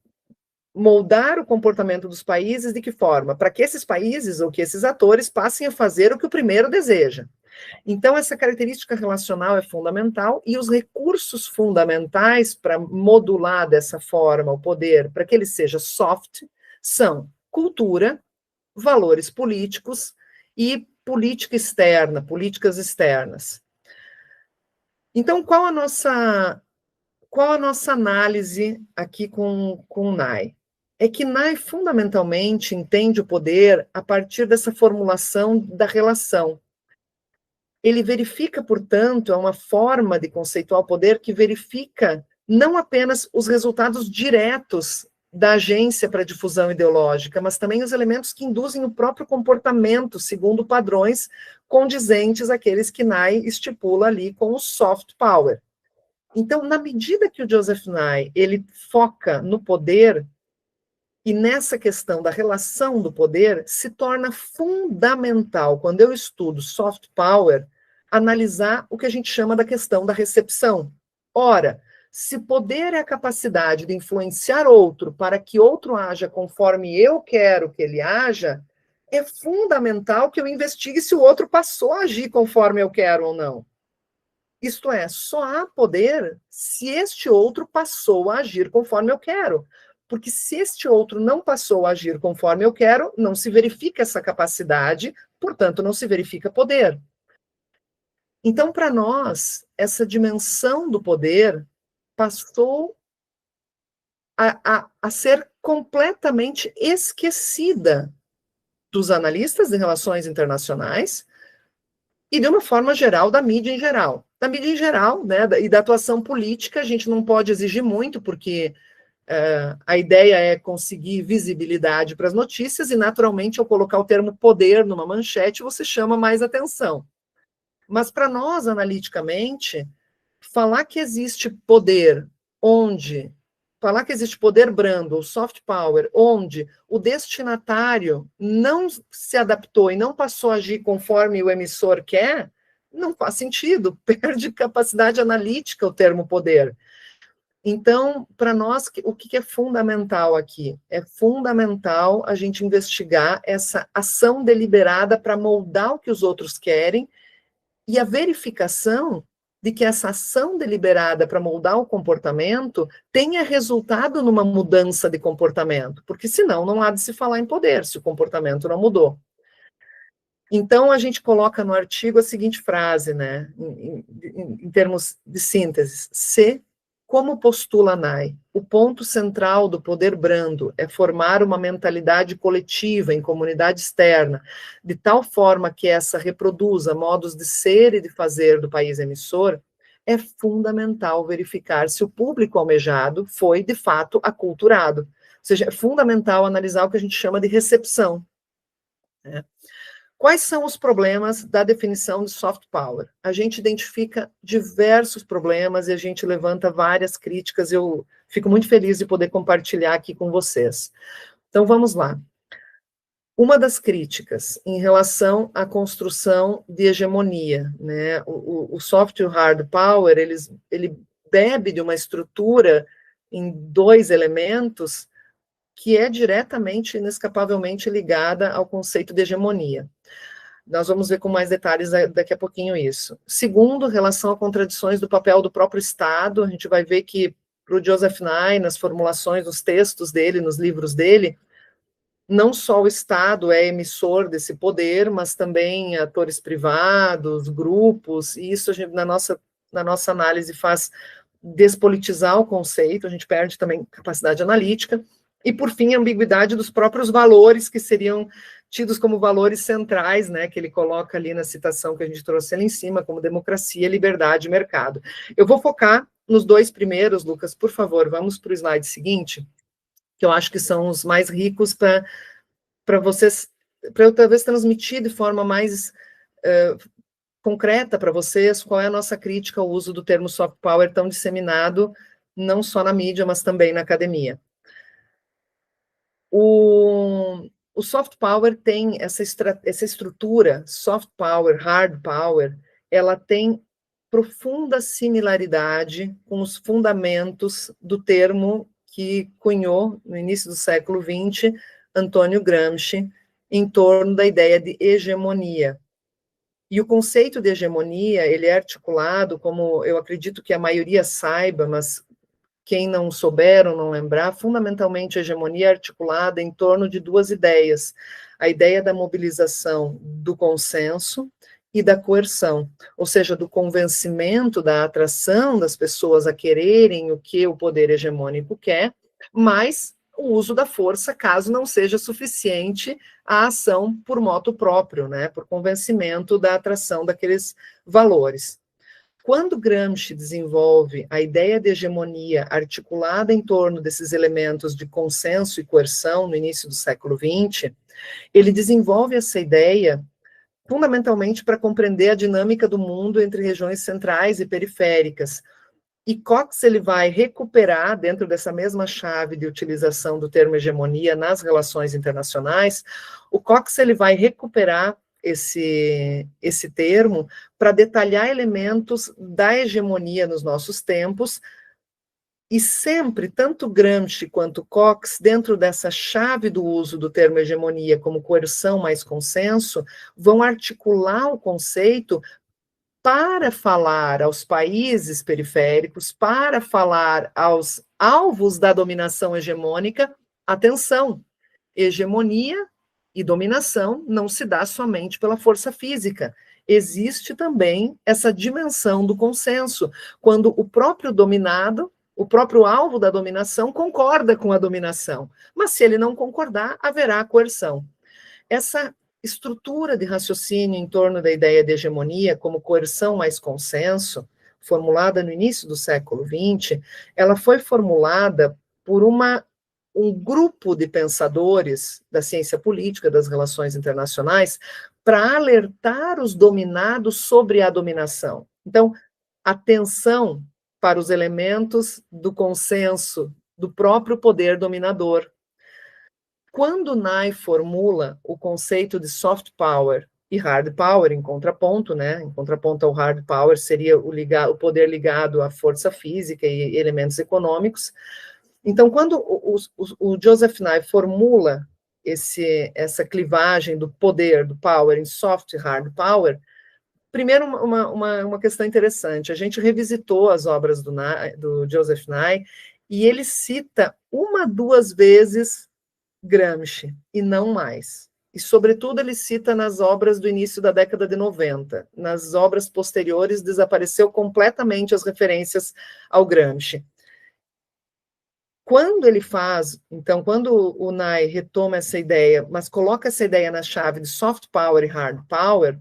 Moldar o comportamento dos países de que forma? Para que esses países ou que esses atores passem a fazer o que o primeiro deseja. Então, essa característica relacional é fundamental e os recursos fundamentais para modular dessa forma o poder, para que ele seja soft, são cultura, valores políticos e política externa, políticas externas. Então, qual a nossa análise aqui com o Nye? É que Nye fundamentalmente entende o poder a partir dessa formulação da relação. Ele verifica, portanto, é uma forma de conceituar o poder que verifica não apenas os resultados diretos da agência para difusão ideológica, mas também os elementos que induzem o próprio comportamento segundo padrões condizentes àqueles que Nye estipula ali com o soft power. Então, na medida que o Joseph Nye, ele foca no poder, e nessa questão da relação do poder, se torna fundamental, quando eu estudo soft power, analisar o que a gente chama da questão da recepção. Ora, se poder é a capacidade de influenciar outro para que outro haja conforme eu quero que ele haja, é fundamental que eu investigue se o outro passou a agir conforme eu quero ou não. Isto é, só há poder se este outro passou a agir conforme eu quero. Porque se este outro não passou a agir conforme eu quero, não se verifica essa capacidade, portanto, não se verifica poder. Então, para nós, essa dimensão do poder passou a ser completamente esquecida dos analistas de relações internacionais e, de uma forma geral, da mídia em geral. Da mídia em geral, né, e da atuação política, a gente não pode exigir muito, porque a ideia é conseguir visibilidade para as notícias, e, naturalmente, ao colocar o termo poder numa manchete, você chama mais atenção. Mas, para nós, analiticamente, falar que existe poder falar que existe poder brando, ou soft power, onde o destinatário não se adaptou e não passou a agir conforme o emissor quer, não faz sentido, perde capacidade analítica o termo poder. Então, para nós, o que é fundamental aqui? É fundamental a gente investigar essa ação deliberada para moldar o que os outros querem, e a verificação de que essa ação deliberada para moldar o comportamento tenha resultado numa mudança de comportamento, porque senão não há de se falar em poder, se o comportamento não mudou. Então, a gente coloca no artigo a seguinte frase, né, em termos de síntese: se, como postula Nye, o ponto central do poder brando é formar uma mentalidade coletiva em comunidade externa, de tal forma que essa reproduza modos de ser e de fazer do país emissor, é fundamental verificar se o público almejado foi, de fato, aculturado. Ou seja, é fundamental analisar o que a gente chama de recepção, né? Quais são os problemas da definição de soft power? A gente identifica diversos problemas e a gente levanta várias críticas. Eu fico muito feliz de poder compartilhar aqui com vocês. Então, vamos lá. Uma das críticas em relação à construção de hegemonia, né? O soft e o hard power, ele bebe de uma estrutura em dois elementos que é diretamente, inescapavelmente ligada ao conceito de hegemonia. Nós vamos ver com mais detalhes daqui a pouquinho isso. Segundo, relação a contradições do papel do próprio Estado, a gente vai ver que, para o Joseph Nye, nas formulações, nos textos dele, nos livros dele, não só o Estado é emissor desse poder, mas também atores privados, grupos, e isso a gente, na nossa análise faz despolitizar o conceito, a gente perde também capacidade analítica. E, por fim, a ambiguidade dos próprios valores que seriam tidos como valores centrais, né, que ele coloca ali na citação que a gente trouxe ali em cima, como democracia, liberdade e mercado. Eu vou focar nos dois primeiros, Lucas, por favor, vamos para o slide seguinte, que eu acho que são os mais ricos para vocês, para eu talvez transmitir de forma mais concreta para vocês qual é a nossa crítica ao uso do termo soft power tão disseminado, não só na mídia, mas também na academia. O soft power tem essa estrutura, soft power, hard power, ela tem profunda similaridade com os fundamentos do termo que cunhou, no início do século XX, Antônio Gramsci, em torno da ideia de hegemonia. E o conceito de hegemonia, ele é articulado, como eu acredito que a maioria saiba, mas quem não souber ou não lembrar, fundamentalmente a hegemonia é articulada em torno de duas ideias: a ideia da mobilização do consenso e da coerção, ou seja, do convencimento, da atração das pessoas a quererem o que o poder hegemônico quer, mas o uso da força, caso não seja suficiente a ação por moto próprio, né, por convencimento da atração daqueles valores. Quando Gramsci desenvolve a ideia de hegemonia articulada em torno desses elementos de consenso e coerção no início do século XX, ele desenvolve essa ideia fundamentalmente para compreender a dinâmica do mundo entre regiões centrais e periféricas. E Cox ele vai recuperar, dentro dessa mesma chave de utilização do termo hegemonia nas relações internacionais, o Cox ele vai recuperar esse termo para detalhar elementos da hegemonia nos nossos tempos, e sempre, tanto Gramsci quanto Cox, dentro dessa chave do uso do termo hegemonia como coerção mais consenso, vão articular o conceito para falar aos países periféricos, para falar aos alvos da dominação hegemônica. Atenção, hegemonia e dominação não se dá somente pela força física. Existe também essa dimensão do consenso, quando o próprio dominado, o próprio alvo da dominação concorda com a dominação, mas se ele não concordar, haverá coerção. Essa estrutura de raciocínio em torno da ideia de hegemonia como coerção mais consenso, formulada no início do século XX, ela foi formulada por um grupo de pensadores da ciência política, das relações internacionais, para alertar os dominados sobre a dominação. Então, atenção para os elementos do consenso do próprio poder dominador. Quando Nye formula o conceito de soft power e hard power em contraponto, né? Em contraponto ao hard power seria o poder ligado à força física e elementos econômicos. Então, quando o Joseph Nye formula essa clivagem do poder, do power, em soft e hard power, primeiro, uma questão interessante. A gente revisitou as obras do Joseph Nye e ele cita 1, 2 vezes Gramsci, e não mais. E, sobretudo, ele cita nas obras do início da década de 90. Nas obras posteriores, desapareceu completamente as referências ao Gramsci. Quando ele faz, então, quando o Nye retoma essa ideia, mas coloca essa ideia na chave de soft power e hard power,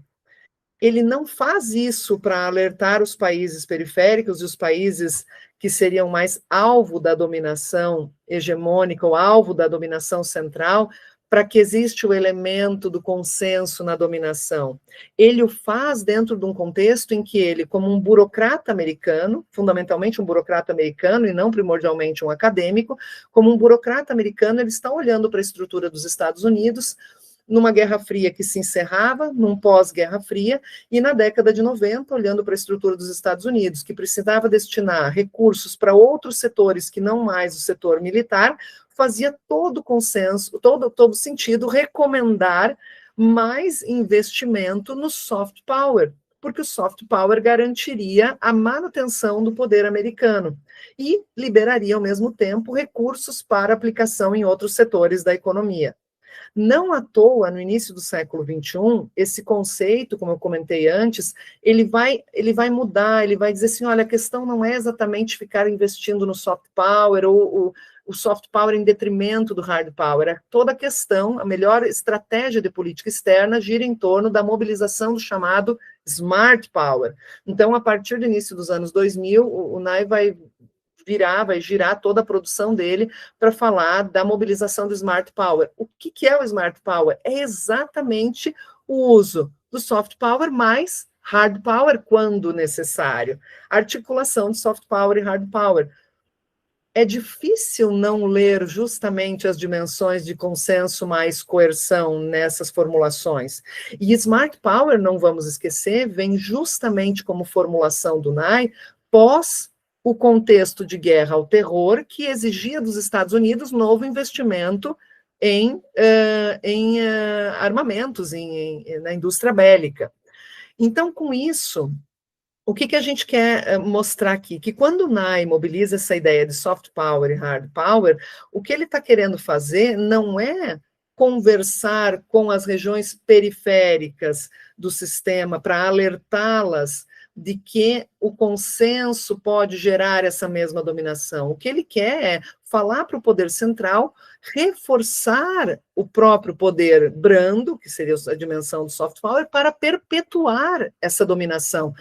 ele não faz isso para alertar os países periféricos e os países que seriam mais alvo da dominação hegemônica ou alvo da dominação central, para que existe o elemento do consenso na dominação. Ele o faz dentro de um contexto em que ele, como um burocrata americano, fundamentalmente um burocrata americano e não primordialmente um acadêmico, como um burocrata americano, ele está olhando para a estrutura dos Estados Unidos, numa Guerra Fria que se encerrava, num pós-Guerra Fria, e na década de 90, olhando para a estrutura dos Estados Unidos, que precisava destinar recursos para outros setores que não mais o setor militar, fazia todo consenso, todo sentido recomendar mais investimento no soft power, porque o soft power garantiria a manutenção do poder americano e liberaria, ao mesmo tempo, recursos para aplicação em outros setores da economia. Não à toa, no início do século XXI, esse conceito, como eu comentei antes, ele vai mudar, ele vai dizer assim, olha, a questão não é exatamente ficar investindo no soft power ou o soft power em detrimento do hard power. Toda a questão, a melhor estratégia de política externa gira em torno da mobilização do chamado smart power. Então, a partir do início dos anos 2000, o Nye vai girar toda a produção dele para falar da mobilização do Smart Power. O que é o Smart Power? É exatamente o uso do Soft Power mais Hard Power quando necessário. Articulação de Soft Power e Hard Power. É difícil não ler justamente as dimensões de consenso mais coerção nessas formulações. E Smart Power, não vamos esquecer, vem justamente como formulação do Nye pós o contexto de guerra ao terror, que exigia dos Estados Unidos novo investimento em armamentos, na indústria bélica. Então, com isso, o que a gente quer mostrar aqui? Que quando o Nye mobiliza essa ideia de soft power e hard power, o que ele está querendo fazer não é conversar com as regiões periféricas do sistema para alertá-las de que o consenso pode gerar essa mesma dominação. O que ele quer é falar para o poder central, reforçar o próprio poder brando, que seria a dimensão do soft power, para perpetuar essa dominação.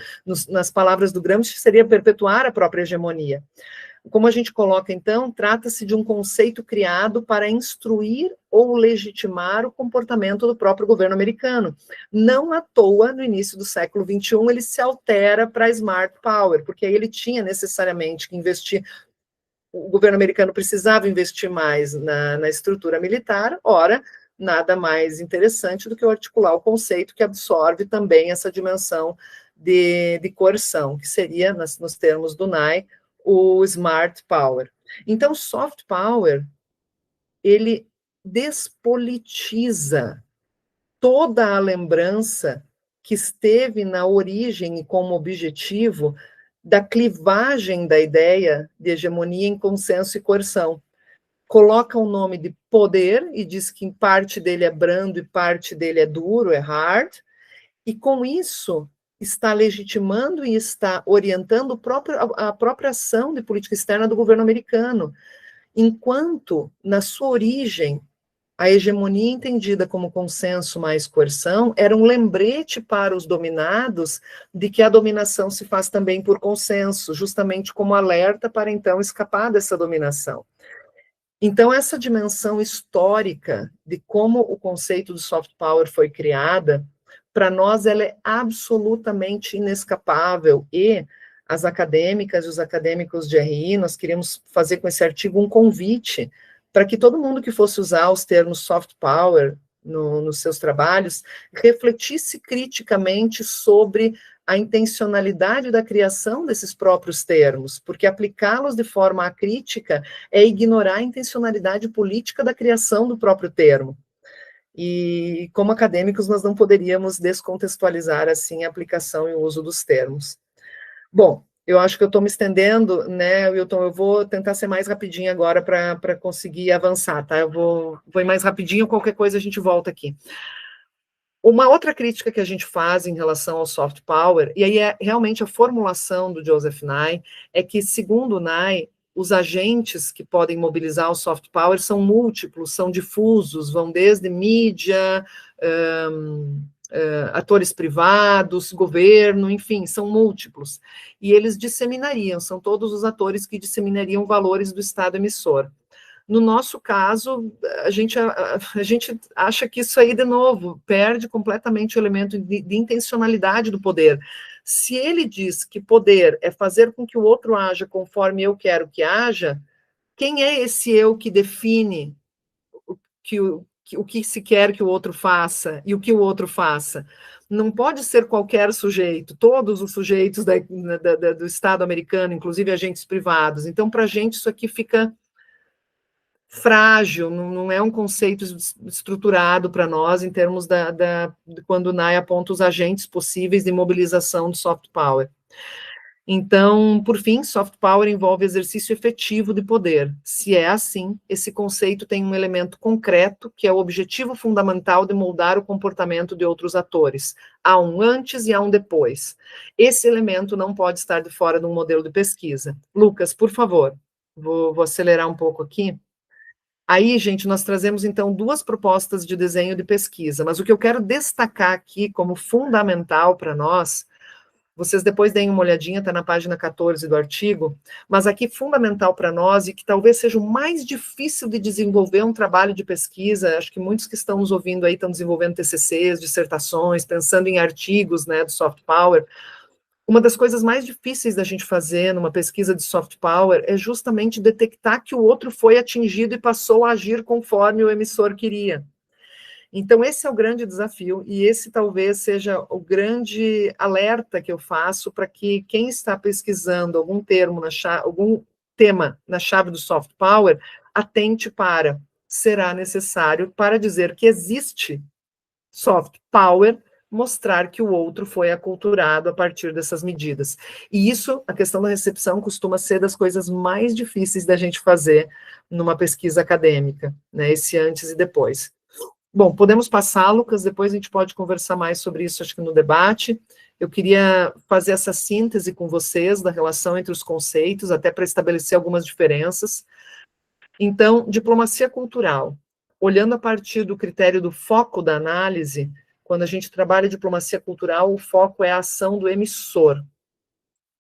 Nas palavras do Gramsci, seria perpetuar a própria hegemonia. Como a gente coloca, então, trata-se de um conceito criado para instruir ou legitimar o comportamento do próprio governo americano. Não à toa, no início do século XXI, ele se altera para smart power, porque aí ele tinha necessariamente que investir, o governo americano precisava investir mais na estrutura militar, ora, nada mais interessante do que articular o conceito que absorve também essa dimensão de coerção, que seria, nos termos do Nye, o smart power. Então, soft power, ele despolitiza toda a lembrança que esteve na origem e como objetivo da clivagem da ideia de hegemonia em consenso e coerção. Coloca o nome de poder e diz que parte dele é brando e parte dele é duro, é hard, e com isso está legitimando e está orientando a própria ação de política externa do governo americano, enquanto, na sua origem, a hegemonia entendida como consenso mais coerção era um lembrete para os dominados de que a dominação se faz também por consenso, justamente como alerta para, então, escapar dessa dominação. Então, essa dimensão histórica de como o conceito do soft power foi criada, para nós ela é absolutamente inescapável, e as acadêmicas e os acadêmicos de RI, nós queríamos fazer com esse artigo um convite para que todo mundo que fosse usar os termos soft power nos seus trabalhos, refletisse criticamente sobre a intencionalidade da criação desses próprios termos, porque aplicá-los de forma acrítica é ignorar a intencionalidade política da criação do próprio termo. e como acadêmicos nós não poderíamos descontextualizar assim a aplicação e o uso dos termos. Bom, eu acho que eu estou me estendendo, né, Wilton? Eu vou tentar ser mais rapidinho agora para conseguir avançar, tá? Eu vou ir mais rapidinho, qualquer coisa a gente volta aqui. Uma outra crítica que a gente faz em relação ao soft power, e aí é realmente a formulação do Joseph Nye, é que, segundo o Nye, os agentes que podem mobilizar o soft power são múltiplos, são difusos, vão desde mídia, atores privados, governo, enfim, são múltiplos. E eles disseminariam, são todos os atores que disseminariam valores do Estado emissor. No nosso caso, a gente acha que isso aí, de novo, perde completamente o elemento de intencionalidade do poder. Se ele diz que poder é fazer com que o outro haja conforme eu quero que haja, quem é esse eu que define o que se quer que o outro faça e o que o outro faça? Não pode ser qualquer sujeito, todos os sujeitos do Estado americano, inclusive agentes privados. Então, para a gente, isso aqui fica frágil, não é um conceito estruturado para nós em termos de quando o NAI aponta os agentes possíveis de mobilização do soft power. Então, por fim, soft power envolve exercício efetivo de poder. Se é assim, esse conceito tem um elemento concreto, que é o objetivo fundamental de moldar o comportamento de outros atores. Há um antes e há um depois. Esse elemento não pode estar de fora de um modelo de pesquisa. Lucas, por favor, vou acelerar um pouco aqui. Aí, gente, nós trazemos, então, duas propostas de desenho de pesquisa, mas o que eu quero destacar aqui como fundamental para nós, vocês depois deem uma olhadinha, está na página 14 do artigo, mas aqui fundamental para nós, e que talvez seja o mais difícil de desenvolver um trabalho de pesquisa, acho que muitos que estão nos ouvindo aí estão desenvolvendo TCCs, dissertações, pensando em artigos, né, do soft power. Uma das coisas mais difíceis da gente fazer numa pesquisa de soft power é justamente detectar que o outro foi atingido e passou a agir conforme o emissor queria. Então, esse é o grande desafio, e esse talvez seja o grande alerta que eu faço para que quem está pesquisando algum tema na chave do soft power, atente para, será necessário, para dizer que existe soft power, mostrar que o outro foi aculturado a partir dessas medidas. E isso, a questão da recepção, costuma ser das coisas mais difíceis da gente fazer numa pesquisa acadêmica, né? Esse antes e depois. Bom, podemos passar, Lucas, depois a gente pode conversar mais sobre isso, acho que no debate. Eu queria fazer essa síntese com vocês da relação entre os conceitos, até para estabelecer algumas diferenças. Então, diplomacia cultural. Olhando a partir do critério do foco da análise, quando a gente trabalha diplomacia cultural, o foco é a ação do emissor.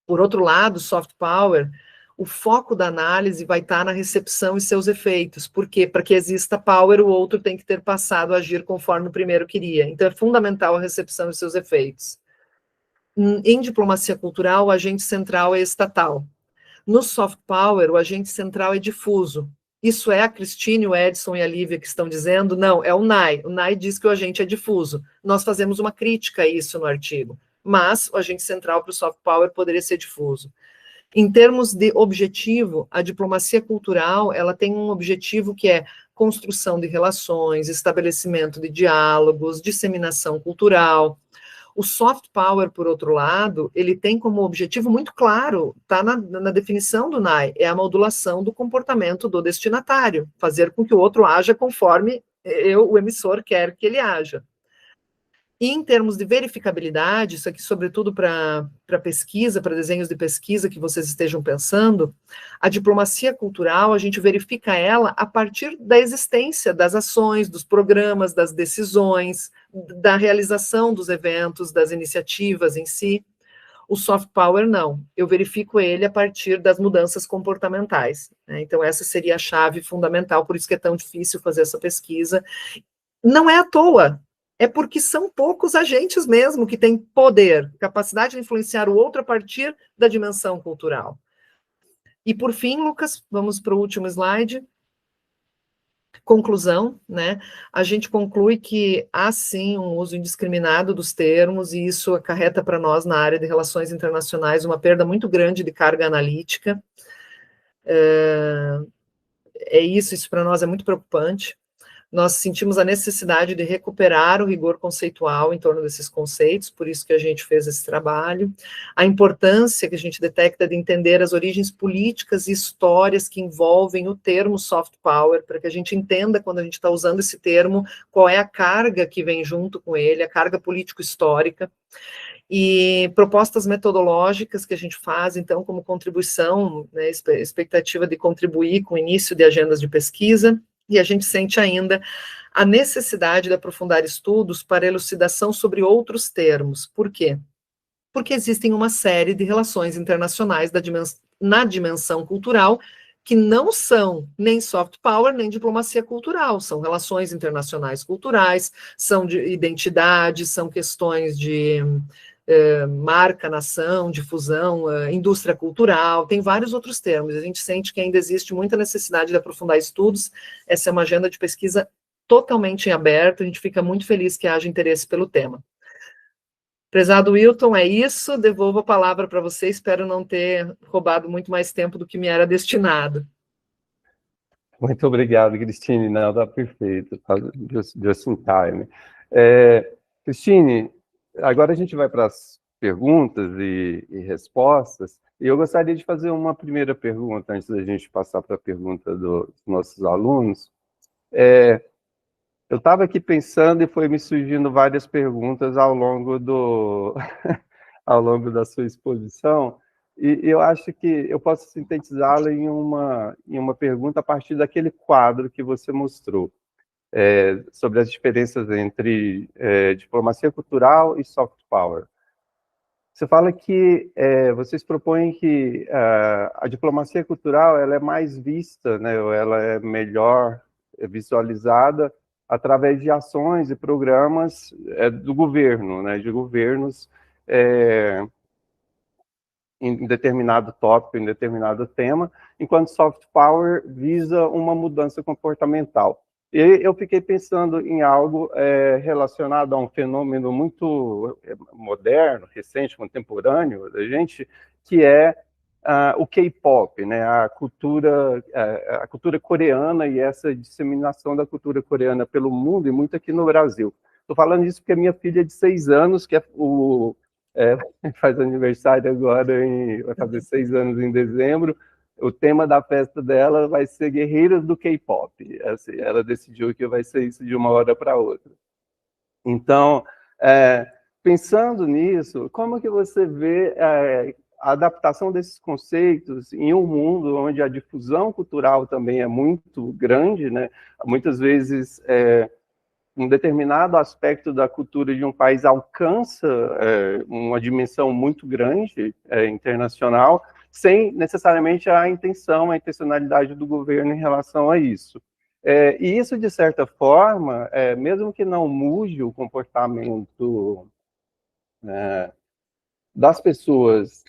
Por outro lado, soft power, o foco da análise vai estar na recepção e seus efeitos. Por quê? Para que exista power, o outro tem que ter passado a agir conforme o primeiro queria. Então, é fundamental a recepção e seus efeitos. Em diplomacia cultural, o agente central é estatal. No soft power, o agente central é difuso. Isso é a Cristine, o Edson e a Lívia que estão dizendo? Não, é o NAI. O NAI diz que o agente é difuso. Nós fazemos uma crítica a isso no artigo. Mas o agente central para o soft power poderia ser difuso. Em termos de objetivo, a diplomacia cultural, ela tem um objetivo que é construção de relações, estabelecimento de diálogos, disseminação cultural. O soft power, por outro lado, ele tem como objetivo muito claro, está na definição do NAI, é a modulação do comportamento do destinatário, fazer com que o outro haja conforme o emissor quer que ele haja. E em termos de verificabilidade, isso aqui sobretudo para pesquisa, para desenhos de pesquisa que vocês estejam pensando, a diplomacia cultural, a gente verifica ela a partir da existência das ações, dos programas, das decisões, da realização dos eventos, das iniciativas em si. O soft power, não. Eu verifico ele a partir das mudanças comportamentais, né? Então, essa seria a chave fundamental, por isso que é tão difícil fazer essa pesquisa. Não é à toa, é porque são poucos agentes mesmo que têm poder, capacidade de influenciar o outro a partir da dimensão cultural. E por fim, Lucas, vamos para o último slide. Conclusão, né? A gente conclui que há sim um uso indiscriminado dos termos, e isso acarreta para nós, na área de relações internacionais, uma perda muito grande de carga analítica. Isso para nós é muito preocupante. nós sentimos a necessidade de recuperar o rigor conceitual em torno desses conceitos, por isso que a gente fez esse trabalho, a importância que a gente detecta de entender as origens políticas e histórias que envolvem o termo soft power, para que a gente entenda, quando a gente está usando esse termo, qual é a carga que vem junto com ele, a carga político-histórica, e propostas metodológicas que a gente faz, então, como contribuição, né, expectativa de contribuir com o início de agendas de pesquisa, e a gente sente ainda a necessidade de aprofundar estudos para elucidação sobre outros termos. Por quê? Porque existem uma série de relações internacionais na dimensão cultural que não são nem soft power, nem diplomacia cultural, são relações internacionais culturais, são de identidade, são questões de marca, nação, difusão, indústria cultural, tem vários outros termos. A gente sente que ainda existe muita necessidade de aprofundar estudos. Essa é uma agenda de pesquisa totalmente em aberto, a gente fica muito feliz que haja interesse pelo tema. Prezado Wilton, é isso, devolvo a palavra para você, espero não ter roubado muito mais tempo do que me era destinado. Muito obrigado, Cristine, não, está perfeito, just in time. Cristine, agora a gente vai para as perguntas e respostas, e eu gostaria de fazer uma primeira pergunta, antes da gente passar para a pergunta dos nossos alunos. Eu estava aqui pensando e foi me surgindo várias perguntas ao longo ao longo da sua exposição, e eu acho que eu posso sintetizá-la em uma pergunta a partir daquele quadro que você mostrou, sobre as diferenças entre diplomacia cultural e soft power. Você fala que vocês propõem que a diplomacia cultural ela é mais vista, né, ou ela é melhor visualizada através de ações e programas do governo, né, de governos em determinado tópico, em determinado tema, enquanto soft power visa uma mudança comportamental. E eu fiquei pensando em algo relacionado a um fenômeno muito moderno, recente, contemporâneo da gente, que é o K-pop, né? A cultura coreana e essa disseminação da cultura coreana pelo mundo e muito aqui no Brasil. Estou falando isso porque a minha filha de 6 anos, que faz aniversário agora, vai fazer 6 anos em dezembro, o tema da festa dela vai ser Guerreiras do K-pop. Assim, ela decidiu que vai ser isso de uma hora para outra. Então, pensando nisso, como que você vê a adaptação desses conceitos em um mundo onde a difusão cultural também é muito grande, né? Muitas vezes um determinado aspecto da cultura de um país alcança uma dimensão muito grande internacional, sem necessariamente a intencionalidade do governo em relação a isso. E isso, de certa forma, mesmo que não mude o comportamento das pessoas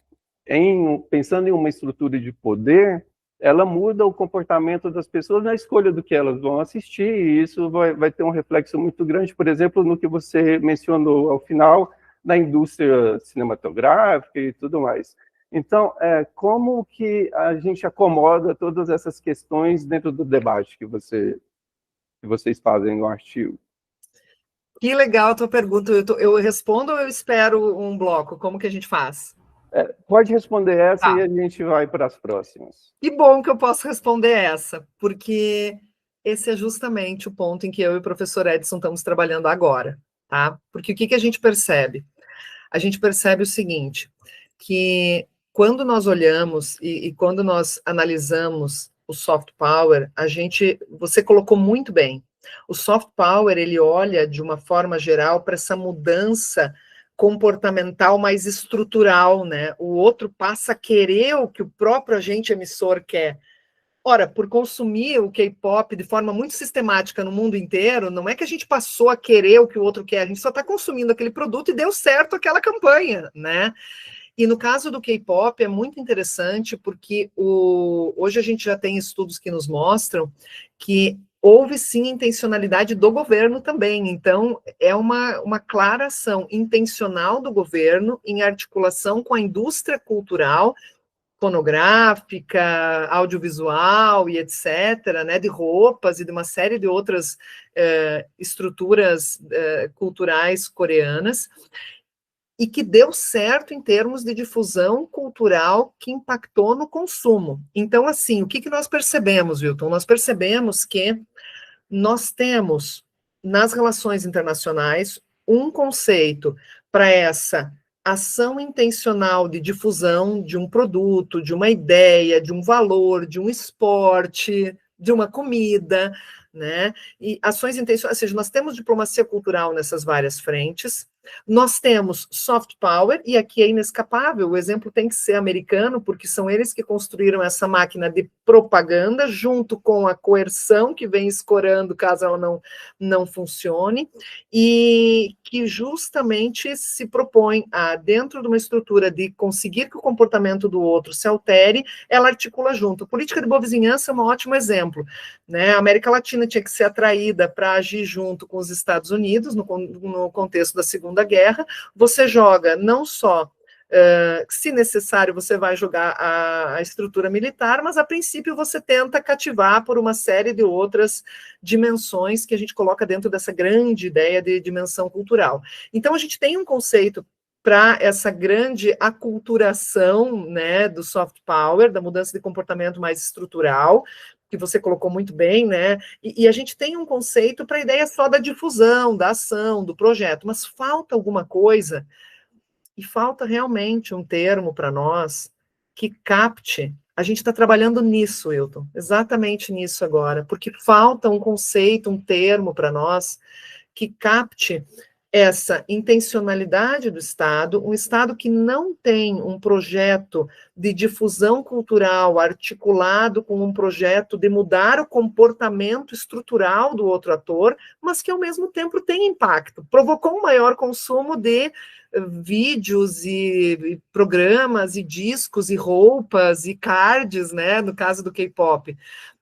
pensando em uma estrutura de poder, ela muda o comportamento das pessoas na escolha do que elas vão assistir, e isso vai ter um reflexo muito grande, por exemplo, no que você mencionou ao final, na indústria cinematográfica e tudo mais. Então, como que a gente acomoda todas essas questões dentro do debate que vocês fazem no artigo? Que legal a tua pergunta. Eu respondo ou eu espero um bloco? Como que a gente faz? Pode responder essa e a gente vai para as próximas. Que bom que eu posso responder essa, porque esse é justamente o ponto em que eu e o professor Edson estamos trabalhando agora, tá? Porque o que a gente percebe? A gente percebe o seguinte, que quando nós olhamos e quando nós analisamos o soft power, você colocou muito bem, o soft power, ele olha de uma forma geral para essa mudança comportamental mais estrutural, né? O outro passa a querer o que o próprio agente emissor quer. Ora, por consumir o K-pop de forma muito sistemática no mundo inteiro, não é que a gente passou a querer o que o outro quer, a gente só está consumindo aquele produto e deu certo aquela campanha, né? E no caso do K-pop é muito interessante porque hoje a gente já tem estudos que nos mostram que houve sim intencionalidade do governo também. Então, é uma clara ação intencional do governo em articulação com a indústria cultural, fonográfica, audiovisual e etc., né, de roupas e de uma série de outras estruturas culturais coreanas, e que deu certo em termos de difusão cultural que impactou no consumo. Então, assim, o que nós percebemos, Wilton? Nós percebemos que nós temos, nas relações internacionais, um conceito para essa ação intencional de difusão de um produto, de uma ideia, de um valor, de um esporte, de uma comida, né? E ações intencionais, ou seja, nós temos diplomacia cultural nessas várias frentes, nós temos soft power, e aqui é inescapável, o exemplo tem que ser americano, porque são eles que construíram essa máquina de propaganda, junto com a coerção que vem escorando caso ela não funcione, e que justamente se propõe a, dentro de uma estrutura de conseguir que o comportamento do outro se altere, ela articula junto. A política de boa vizinhança é um ótimo exemplo, né? A América Latina tinha que ser atraída para agir junto com os Estados Unidos, no contexto da Segunda Guerra. Você joga não só, se necessário, você vai jogar a estrutura militar, mas a princípio você tenta cativar por uma série de outras dimensões que a gente coloca dentro dessa grande ideia de dimensão cultural. Então a gente tem um conceito para essa grande aculturação, né, do soft power, da mudança de comportamento mais estrutural, que você colocou muito bem, né? E a gente tem um conceito para a ideia só da difusão, da ação, do projeto, mas falta alguma coisa, e falta realmente um termo para nós que capte. A gente está trabalhando nisso, Wilton, exatamente nisso agora, porque falta um conceito, um termo para nós que capte essa intencionalidade do Estado, um Estado que não tem um projeto de difusão cultural articulado com um projeto de mudar o comportamento estrutural do outro ator, mas que ao mesmo tempo tem impacto. Provocou um maior consumo de vídeos e programas e discos e roupas e cards, né, no caso do K-pop.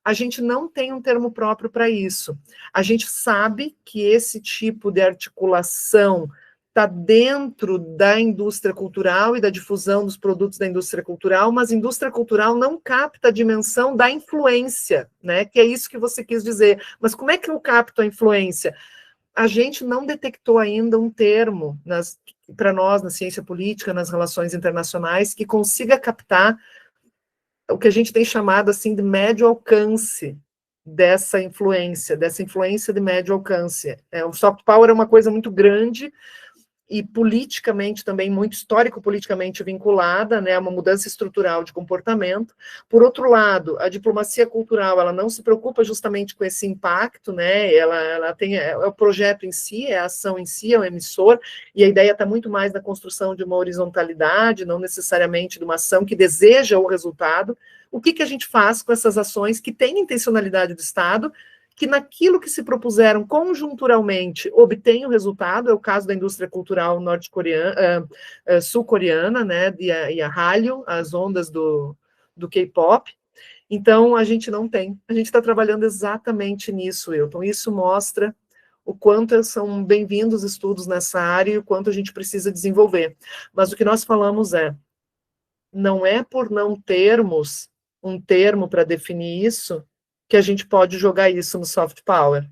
A gente não tem um termo próprio para isso. A gente sabe que esse tipo de articulação está dentro da indústria cultural e da difusão dos produtos da indústria cultural, mas a indústria cultural não capta a dimensão da influência, né? Que é isso que você quis dizer. Mas como é que eu capto a influência? A gente não detectou ainda um termo para nós, na ciência política, nas relações internacionais, que consiga captar o que a gente tem chamado assim de médio alcance dessa influência de médio alcance. O soft power é uma coisa muito grande e politicamente também, muito histórico-politicamente vinculada, né, uma mudança estrutural de comportamento. Por outro lado, a diplomacia cultural, ela não se preocupa justamente com esse impacto, né, ela tem, o projeto em si, é a ação em si, é o emissor, e a ideia está muito mais na construção de uma horizontalidade, não necessariamente de uma ação que deseja o resultado. O que a gente faz com essas ações que têm intencionalidade do Estado, que naquilo que se propuseram conjunturalmente obtém o resultado, é o caso da indústria cultural norte-coreana, sul-coreana, né, e a Hallyu, as ondas do K-pop. Então, a gente não tem. A gente está trabalhando exatamente nisso, Wilton. Isso mostra o quanto são bem-vindos estudos nessa área e o quanto a gente precisa desenvolver. Mas o que nós falamos não é por não termos um termo para definir isso, que a gente pode jogar isso no soft power,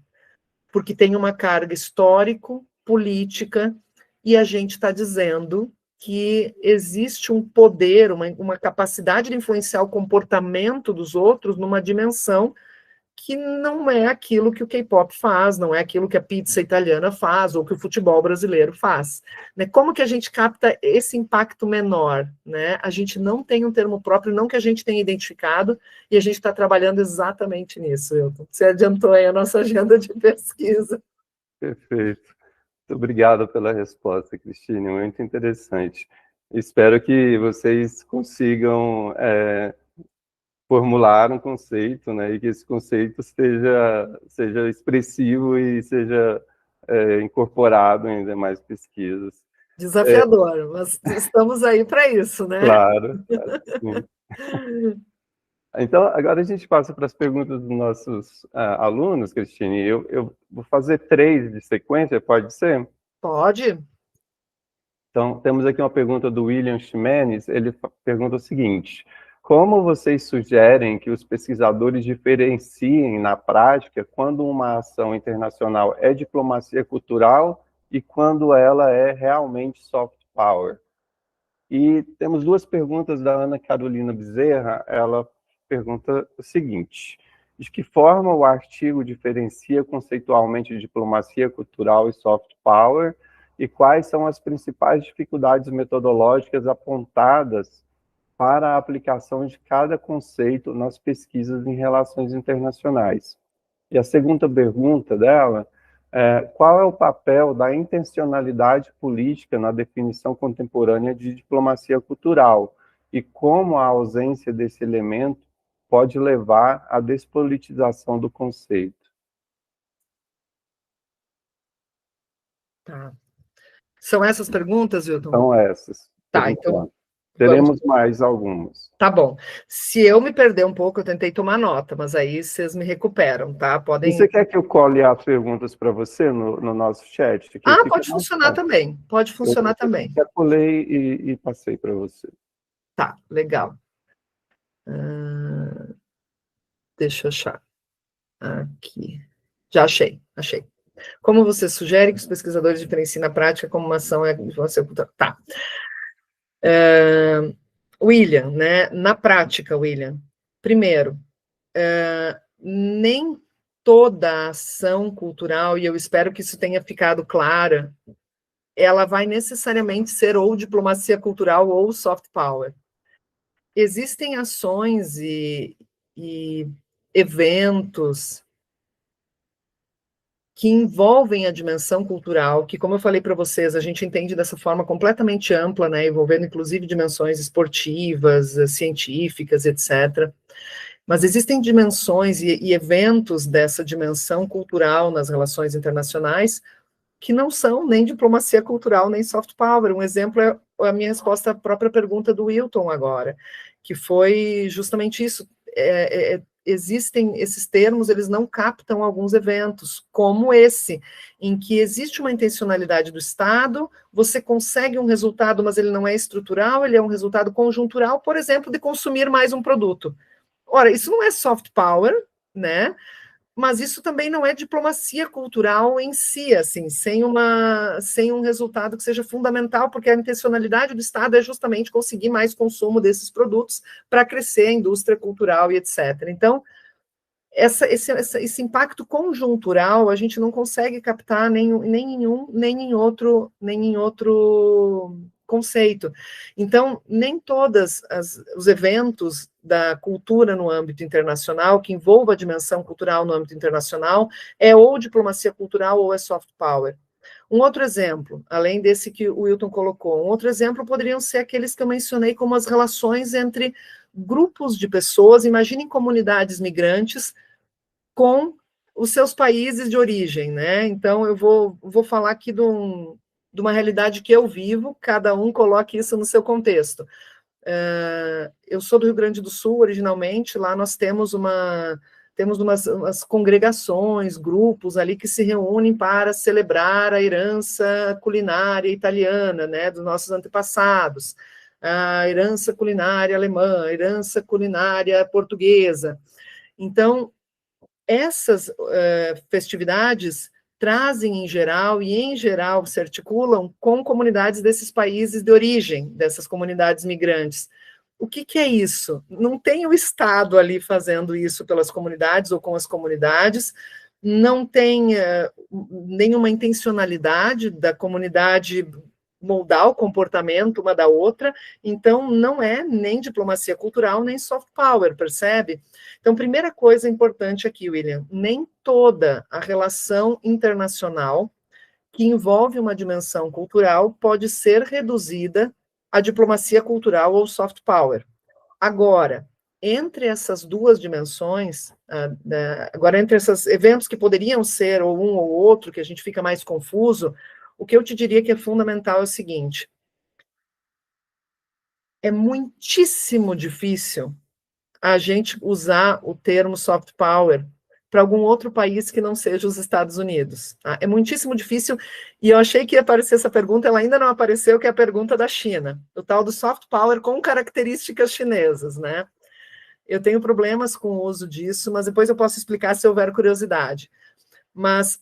porque tem uma carga histórico, política, e a gente está dizendo que existe um poder, uma capacidade de influenciar o comportamento dos outros numa dimensão que não é aquilo que o K-pop faz, não é aquilo que a pizza italiana faz, ou que o futebol brasileiro faz. Né? Como que a gente capta esse impacto menor? Né? A gente não tem um termo próprio, não que a gente tenha identificado, e a gente está trabalhando exatamente nisso, Wilton. Você adiantou aí a nossa agenda de pesquisa. Perfeito. Muito obrigado pela resposta, Cristine, muito interessante. Espero que vocês consigam formular um conceito, né, e que esse conceito seja expressivo e seja incorporado em demais pesquisas. Desafiador, mas estamos aí para isso, né? Claro, sim. Então, agora a gente passa para as perguntas dos nossos alunos, Cristine. Eu vou fazer 3 de sequência, pode ser? Pode. Então, temos aqui uma pergunta do William Ximenes, ele pergunta o seguinte: como vocês sugerem que os pesquisadores diferenciem na prática quando uma ação internacional é diplomacia cultural e quando ela é realmente soft power? E temos duas perguntas da Ana Carolina Bezerra. Ela pergunta o seguinte: de que forma o artigo diferencia conceitualmente diplomacia cultural e soft power, e quais são as principais dificuldades metodológicas apontadas para a aplicação de cada conceito nas pesquisas em relações internacionais? E a segunda pergunta dela é: qual é o papel da intencionalidade política na definição contemporânea de diplomacia cultural, e como a ausência desse elemento pode levar à despolitização do conceito? Tá. São essas perguntas, Wilton? São essas. Tá, então teremos mais algumas. Tá bom. Se eu me perder um pouco, eu tentei tomar nota, mas aí vocês me recuperam, tá? Podem... Você quer que eu cole as perguntas para você no nosso chat? Pode funcionar também. Pode funcionar também. Eu colei e passei para você. Tá, legal. Deixa eu achar. Aqui. Já achei. Como você sugere que os pesquisadores diferenciem na prática como uma ação é diplomacia cultural? Tá. William, né? Na prática, William, primeiro, nem toda ação cultural, e eu espero que isso tenha ficado clara, ela vai necessariamente ser ou diplomacia cultural ou soft power. Existem ações e eventos que envolvem a dimensão cultural, que, como eu falei para vocês, a gente entende dessa forma completamente ampla, né, envolvendo inclusive dimensões esportivas, científicas, etc. Mas existem dimensões e eventos dessa dimensão cultural nas relações internacionais que não são nem diplomacia cultural, nem soft power. Um exemplo é a minha resposta à própria pergunta do Wilton agora, que foi justamente isso. Existem esses termos, eles não captam alguns eventos, como esse, em que existe uma intencionalidade do Estado, você consegue um resultado, mas ele não é estrutural, ele é um resultado conjuntural, por exemplo, de consumir mais um produto. Ora, isso não é soft power, né? Mas isso também não é diplomacia cultural em si, assim, sem um resultado que seja fundamental, porque a intencionalidade do Estado é justamente conseguir mais consumo desses produtos para crescer a indústria cultural e etc. Então, esse impacto conjuntural a gente não consegue captar nem em um, nem em outro conceito. Então, nem todos os eventos da cultura no âmbito internacional, que envolva a dimensão cultural no âmbito internacional, é ou diplomacia cultural ou é soft power. Um outro exemplo, além desse que o Wilton colocou, um outro exemplo poderiam ser aqueles que eu mencionei, como as relações entre grupos de pessoas, imaginem comunidades migrantes com os seus países de origem, né? Então, eu vou falar aqui de uma realidade que eu vivo, cada um coloque isso no seu contexto. Eu sou do Rio Grande do Sul, originalmente, lá nós temos umas congregações, grupos ali que se reúnem para celebrar a herança culinária italiana, né, dos nossos antepassados, a herança culinária alemã, a herança culinária portuguesa. Então, essas festividades trazem em geral se articulam com comunidades desses países de origem, dessas comunidades migrantes. O que é isso? Não tem o Estado ali fazendo isso pelas comunidades ou com as comunidades, não tem nenhuma intencionalidade da comunidade moldar o comportamento uma da outra, então não é nem diplomacia cultural, nem soft power, percebe? Então, primeira coisa importante aqui, William, nem toda a relação internacional que envolve uma dimensão cultural pode ser reduzida à diplomacia cultural ou soft power. Agora, entre essas duas dimensões, agora entre esses eventos que poderiam ser ou um ou outro, que a gente fica mais confuso, o que eu te diria que é fundamental é o seguinte: é muitíssimo difícil a gente usar o termo soft power para algum outro país que não seja os Estados Unidos. Tá? É muitíssimo difícil, e eu achei que ia aparecer essa pergunta, ela ainda não apareceu, que é a pergunta da China, o tal do soft power com características chinesas, né? Eu tenho problemas com o uso disso, mas depois eu posso explicar se houver curiosidade. Mas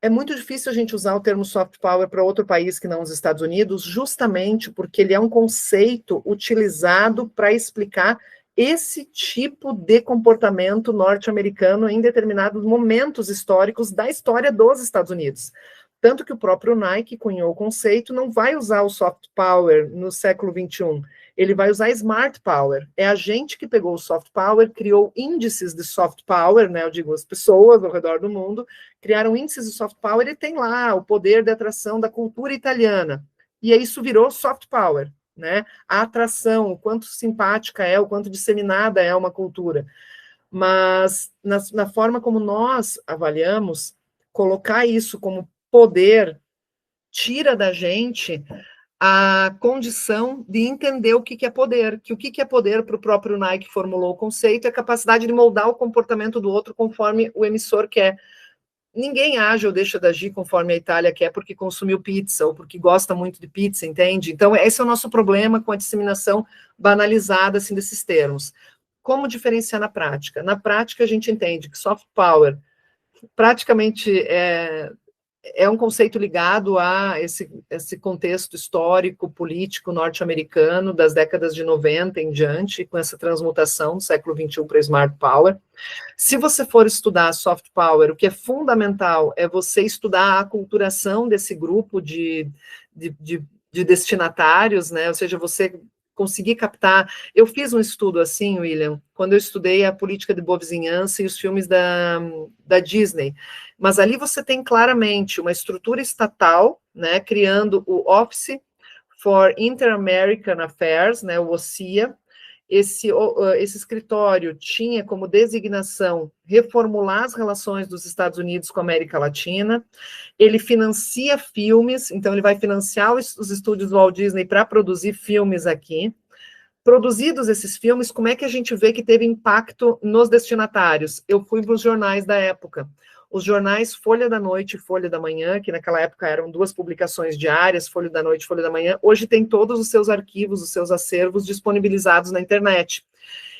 é muito difícil a gente usar o termo soft power para outro país que não os Estados Unidos, justamente porque ele é um conceito utilizado para explicar esse tipo de comportamento norte-americano em determinados momentos históricos da história dos Estados Unidos. Tanto que o próprio Nike cunhou o conceito, não vai usar o soft power no século XXI, ele vai usar smart power. É a gente que pegou o soft power, criou índices de soft power, né? Eu digo, as pessoas ao redor do mundo criaram índices de soft power e tem lá o poder de atração da cultura italiana. E aí isso virou soft power, né? A atração, o quanto simpática é, o quanto disseminada é uma cultura. Mas na forma como nós avaliamos, colocar isso como poder tira da gente a condição de entender o que é poder, que o que é poder para o próprio Nike formulou o conceito é a capacidade de moldar o comportamento do outro conforme o emissor quer. Ninguém age ou deixa de agir conforme a Itália quer porque consumiu pizza ou porque gosta muito de pizza, entende? Então, esse é o nosso problema com a disseminação banalizada assim, desses termos. Como diferenciar na prática? Na prática, a gente entende que soft power praticamente é um conceito ligado a esse contexto histórico, político norte-americano das décadas de 90 em diante, com essa transmutação do século XXI para Smart Power. Se você for estudar soft power, o que é fundamental é você estudar a aculturação desse grupo de destinatários, né? Ou seja, você conseguir captar. Eu fiz um estudo assim, William, quando eu estudei a política de boa vizinhança e os filmes da Disney. Mas ali você tem claramente uma estrutura estatal, né, criando o Office for Inter-American Affairs, né, o OSIA. Esse escritório tinha como designação reformular as relações dos Estados Unidos com a América Latina. Ele financia filmes, então ele vai financiar os estúdios do Walt Disney para produzir filmes aqui. Produzidos esses filmes, como é que a gente vê que teve impacto nos destinatários? Eu fui para os jornais da época. Os jornais Folha da Noite e Folha da Manhã, que naquela época eram 2 publicações diárias, Folha da Noite e Folha da Manhã, hoje tem todos os seus arquivos, os seus acervos disponibilizados na internet.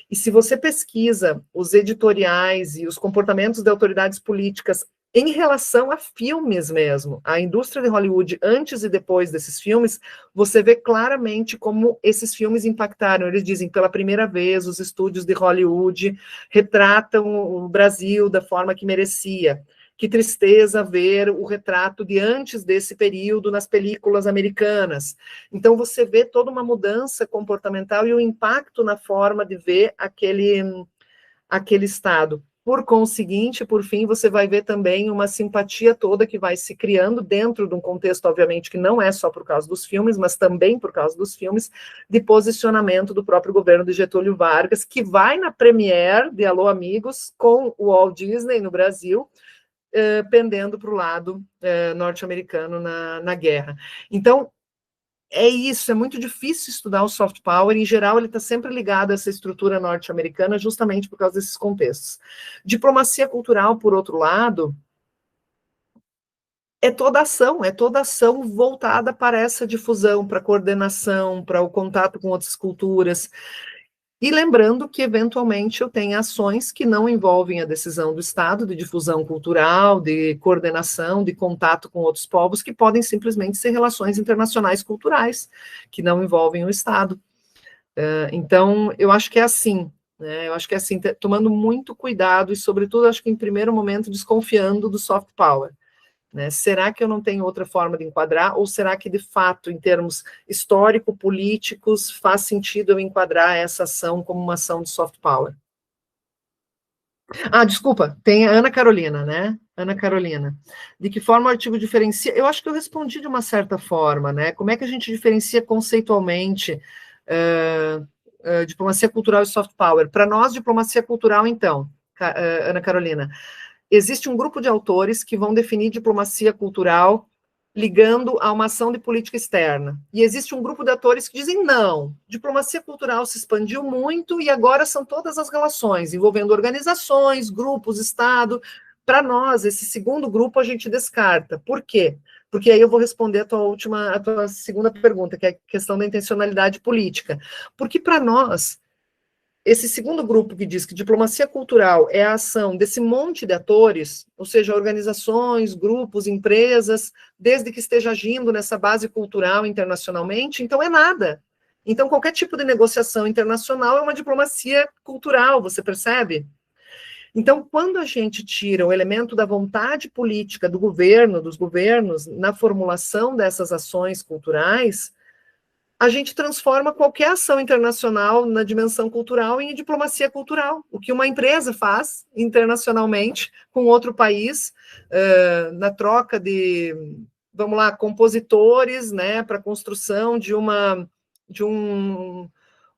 E se você pesquisa os editoriais e os comportamentos de autoridades políticas em relação a filmes mesmo, a indústria de Hollywood antes e depois desses filmes, você vê claramente como esses filmes impactaram. Eles dizem, pela primeira vez, os estúdios de Hollywood retratam o Brasil da forma que merecia. Que tristeza ver o retrato de antes desse período nas películas americanas. Então, você vê toda uma mudança comportamental e o impacto na forma de ver aquele Estado. Por conseguinte, por fim, você vai ver também uma simpatia toda que vai se criando dentro de um contexto, obviamente, que não é só por causa dos filmes, mas também por causa dos filmes, de posicionamento do próprio governo de Getúlio Vargas, que vai na premiere de Alô Amigos com o Walt Disney no Brasil, pendendo para o lado norte-americano na guerra. Então, é isso, é muito difícil estudar o soft power, em geral ele está sempre ligado a essa estrutura norte-americana, justamente por causa desses contextos. Diplomacia cultural, por outro lado, é toda ação voltada para essa difusão, para a coordenação, para o contato com outras culturas. E lembrando que, eventualmente, eu tenho ações que não envolvem a decisão do Estado de difusão cultural, de coordenação, de contato com outros povos, que podem simplesmente ser relações internacionais culturais, que não envolvem o Estado. Então, eu acho que é assim, né? Eu acho que é assim, tomando muito cuidado e, sobretudo, acho que em primeiro momento, desconfiando do soft power. Né? Será que eu não tenho outra forma de enquadrar? Ou será que, de fato, em termos histórico-políticos, faz sentido eu enquadrar essa ação como uma ação de soft power? Desculpa, tem a Ana Carolina, né? Ana Carolina. De que forma o artigo diferencia? Eu acho que eu respondi de uma certa forma, né? Como é que a gente diferencia conceitualmente diplomacia cultural e soft power? Para nós, diplomacia cultural, então, Ana Carolina, existe um grupo de autores que vão definir diplomacia cultural ligando a uma ação de política externa. E existe um grupo de autores que dizem, não, diplomacia cultural se expandiu muito e agora são todas as relações, envolvendo organizações, grupos, Estado. Para nós, esse segundo grupo a gente descarta. Por quê? Porque aí eu vou responder a tua segunda pergunta, que é a questão da intencionalidade política. Porque para nós, esse segundo grupo que diz que diplomacia cultural é a ação desse monte de atores, ou seja, organizações, grupos, empresas, desde que esteja agindo nessa base cultural internacionalmente, então é nada. Então, qualquer tipo de negociação internacional é uma diplomacia cultural, você percebe? Então, quando a gente tira o elemento da vontade política do governo, dos governos, na formulação dessas ações culturais, a gente transforma qualquer ação internacional na dimensão cultural em diplomacia cultural. O que uma empresa faz internacionalmente com outro país, na troca de, vamos lá, compositores, né, para a construção de um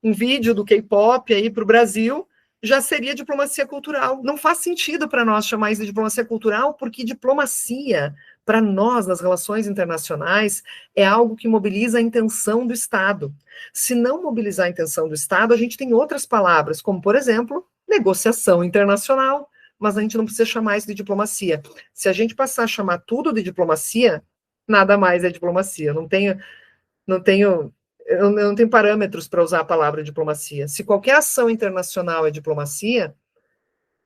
vídeo do K-pop aí para o Brasil, já seria diplomacia cultural. Não faz sentido para nós chamar isso de diplomacia cultural, porque diplomacia, para nós, nas relações internacionais, é algo que mobiliza a intenção do Estado. Se não mobilizar a intenção do Estado, a gente tem outras palavras, como, por exemplo, negociação internacional, mas a gente não precisa chamar isso de diplomacia. Se a gente passar a chamar tudo de diplomacia, nada mais é diplomacia. Eu não tenho parâmetros para usar a palavra diplomacia. Se qualquer ação internacional é diplomacia,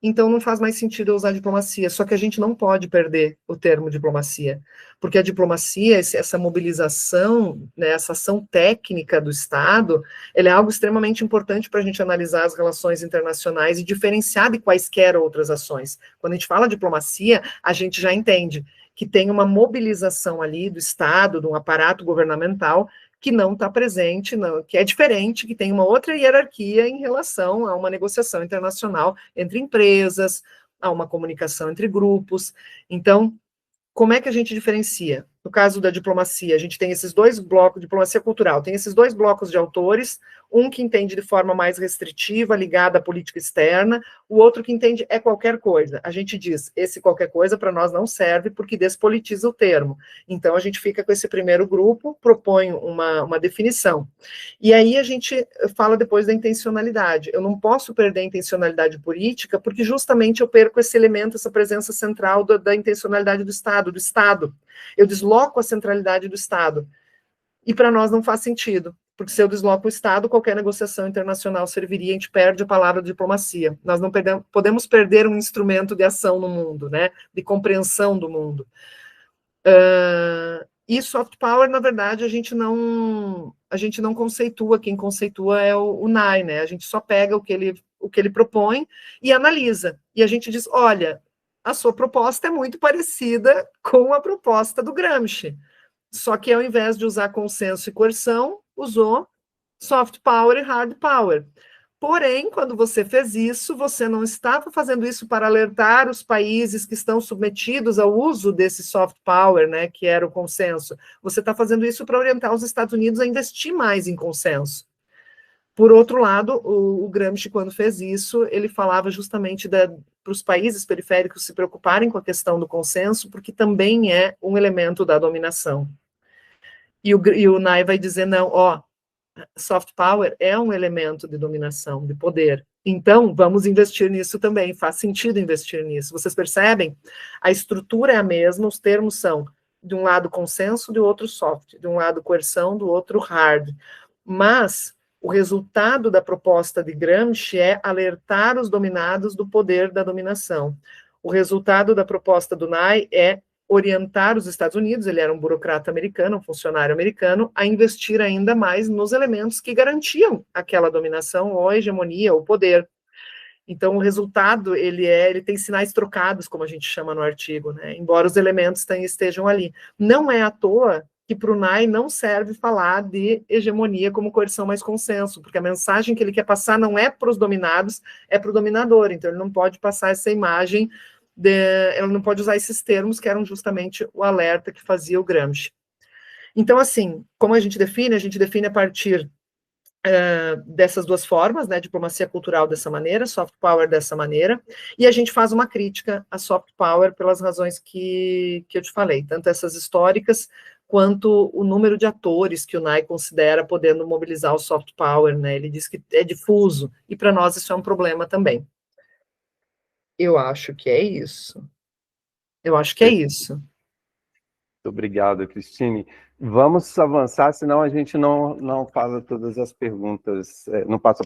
então não faz mais sentido eu usar diplomacia. Só que a gente não pode perder o termo diplomacia, porque a diplomacia, essa mobilização, né, essa ação técnica do Estado, ela é algo extremamente importante para a gente analisar as relações internacionais e diferenciar de quaisquer outras ações. Quando a gente fala diplomacia, a gente já entende que tem uma mobilização ali do Estado, de um aparato governamental, que não está presente, que é diferente, que tem uma outra hierarquia em relação a uma negociação internacional entre empresas, a uma comunicação entre grupos. Então, como é que a gente diferencia? No caso da diplomacia, a gente tem esses dois blocos, diplomacia cultural, tem esses dois blocos de autores, um que entende de forma mais restritiva, ligada à política externa, o outro que entende é qualquer coisa. A gente diz, esse qualquer coisa para nós não serve porque despolitiza o termo. Então, a gente fica com esse primeiro grupo, propõe uma definição. E aí a gente fala depois da intencionalidade. Eu não posso perder a intencionalidade política porque justamente eu perco esse elemento, essa presença central da intencionalidade do Estado, Eu desloco a centralidade do Estado. E para nós não faz sentido, porque se eu desloco o Estado, qualquer negociação internacional serviria, a gente perde a palavra diplomacia. Nós não podemos perder um instrumento de ação no mundo, né, de compreensão do mundo. E soft power, na verdade, a gente não conceitua, quem conceitua é o NAI, né, a gente só pega o que ele propõe e analisa, e a gente diz, olha, a sua proposta é muito parecida com a proposta do Gramsci, só que ao invés de usar consenso e coerção, usou soft power e hard power. Porém, quando você fez isso, você não estava fazendo isso para alertar os países que estão submetidos ao uso desse soft power, né, que era o consenso. Você está fazendo isso para orientar os Estados Unidos a investir mais em consenso. Por outro lado, o Gramsci, quando fez isso, ele falava justamente para os países periféricos se preocuparem com a questão do consenso, porque também é um elemento da dominação. E o Nye vai dizer, não, soft power é um elemento de dominação, de poder. Então, vamos investir nisso também, faz sentido investir nisso. Vocês percebem? A estrutura é a mesma, os termos são, de um lado consenso, do outro soft, de um lado coerção, do outro hard. Mas o resultado da proposta de Gramsci é alertar os dominados do poder da dominação. O resultado da proposta do Nye é orientar os Estados Unidos, ele era um burocrata americano, um funcionário americano, a investir ainda mais nos elementos que garantiam aquela dominação, ou a hegemonia, ou o poder. Então, o resultado, ele tem sinais trocados, como a gente chama no artigo, né? Embora os elementos estejam ali. Não é à toa que para o Nye não serve falar de hegemonia como coerção mais consenso, porque a mensagem que ele quer passar não é para os dominados, é para o dominador, então ele não pode passar essa imagem, ele não pode usar esses termos que eram justamente o alerta que fazia o Gramsci. Então, assim, como a gente define a partir dessas duas formas, né, diplomacia cultural dessa maneira, soft power dessa maneira, e a gente faz uma crítica à soft power pelas razões que eu te falei, tanto essas históricas, quanto o número de atores que o Nye considera podendo mobilizar o soft power, né, ele diz que é difuso, e para nós isso é um problema também. Eu acho que é isso. Muito obrigado, Cristine. Vamos avançar, senão a gente não faz todas as perguntas, não passa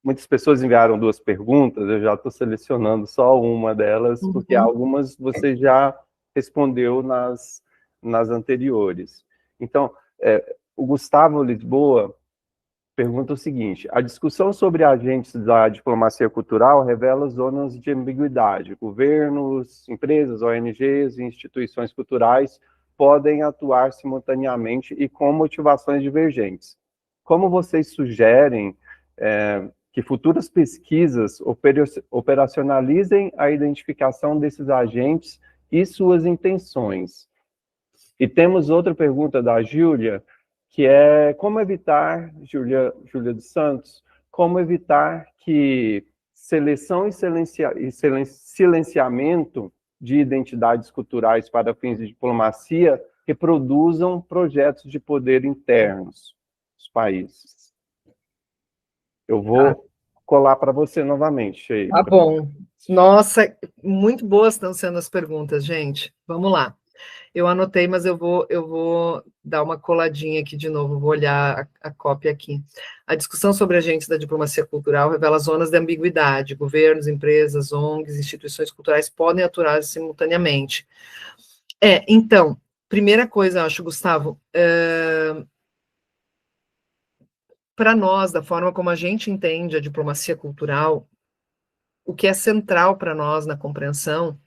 muitas pessoas enviaram 2 perguntas, eu já estou selecionando só uma delas, porque algumas você já respondeu nas anteriores. Então, o Gustavo Lisboa pergunta o seguinte: a discussão sobre agentes da diplomacia cultural revela zonas de ambiguidade. Governos, empresas, ONGs e instituições culturais podem atuar simultaneamente e com motivações divergentes. Como vocês sugerem que futuras pesquisas operacionalizem a identificação desses agentes e suas intenções? E temos outra pergunta da Júlia, que é como evitar, Júlia dos Santos, como evitar que seleção e silenciamento de identidades culturais para fins de diplomacia reproduzam projetos de poder internos dos países. Eu vou colar para você novamente, Sheila. Tá bom. Nossa, muito boas estão sendo as perguntas, gente. Vamos lá. Eu anotei, mas eu vou dar uma coladinha aqui de novo, vou olhar a cópia aqui. A discussão sobre agentes da diplomacia cultural revela zonas de ambiguidade. Governos, empresas, ONGs, instituições culturais podem atuar simultaneamente. Então, primeira coisa, eu acho, Gustavo, para nós, da forma como a gente entende a diplomacia cultural, o que é central para nós na compreensão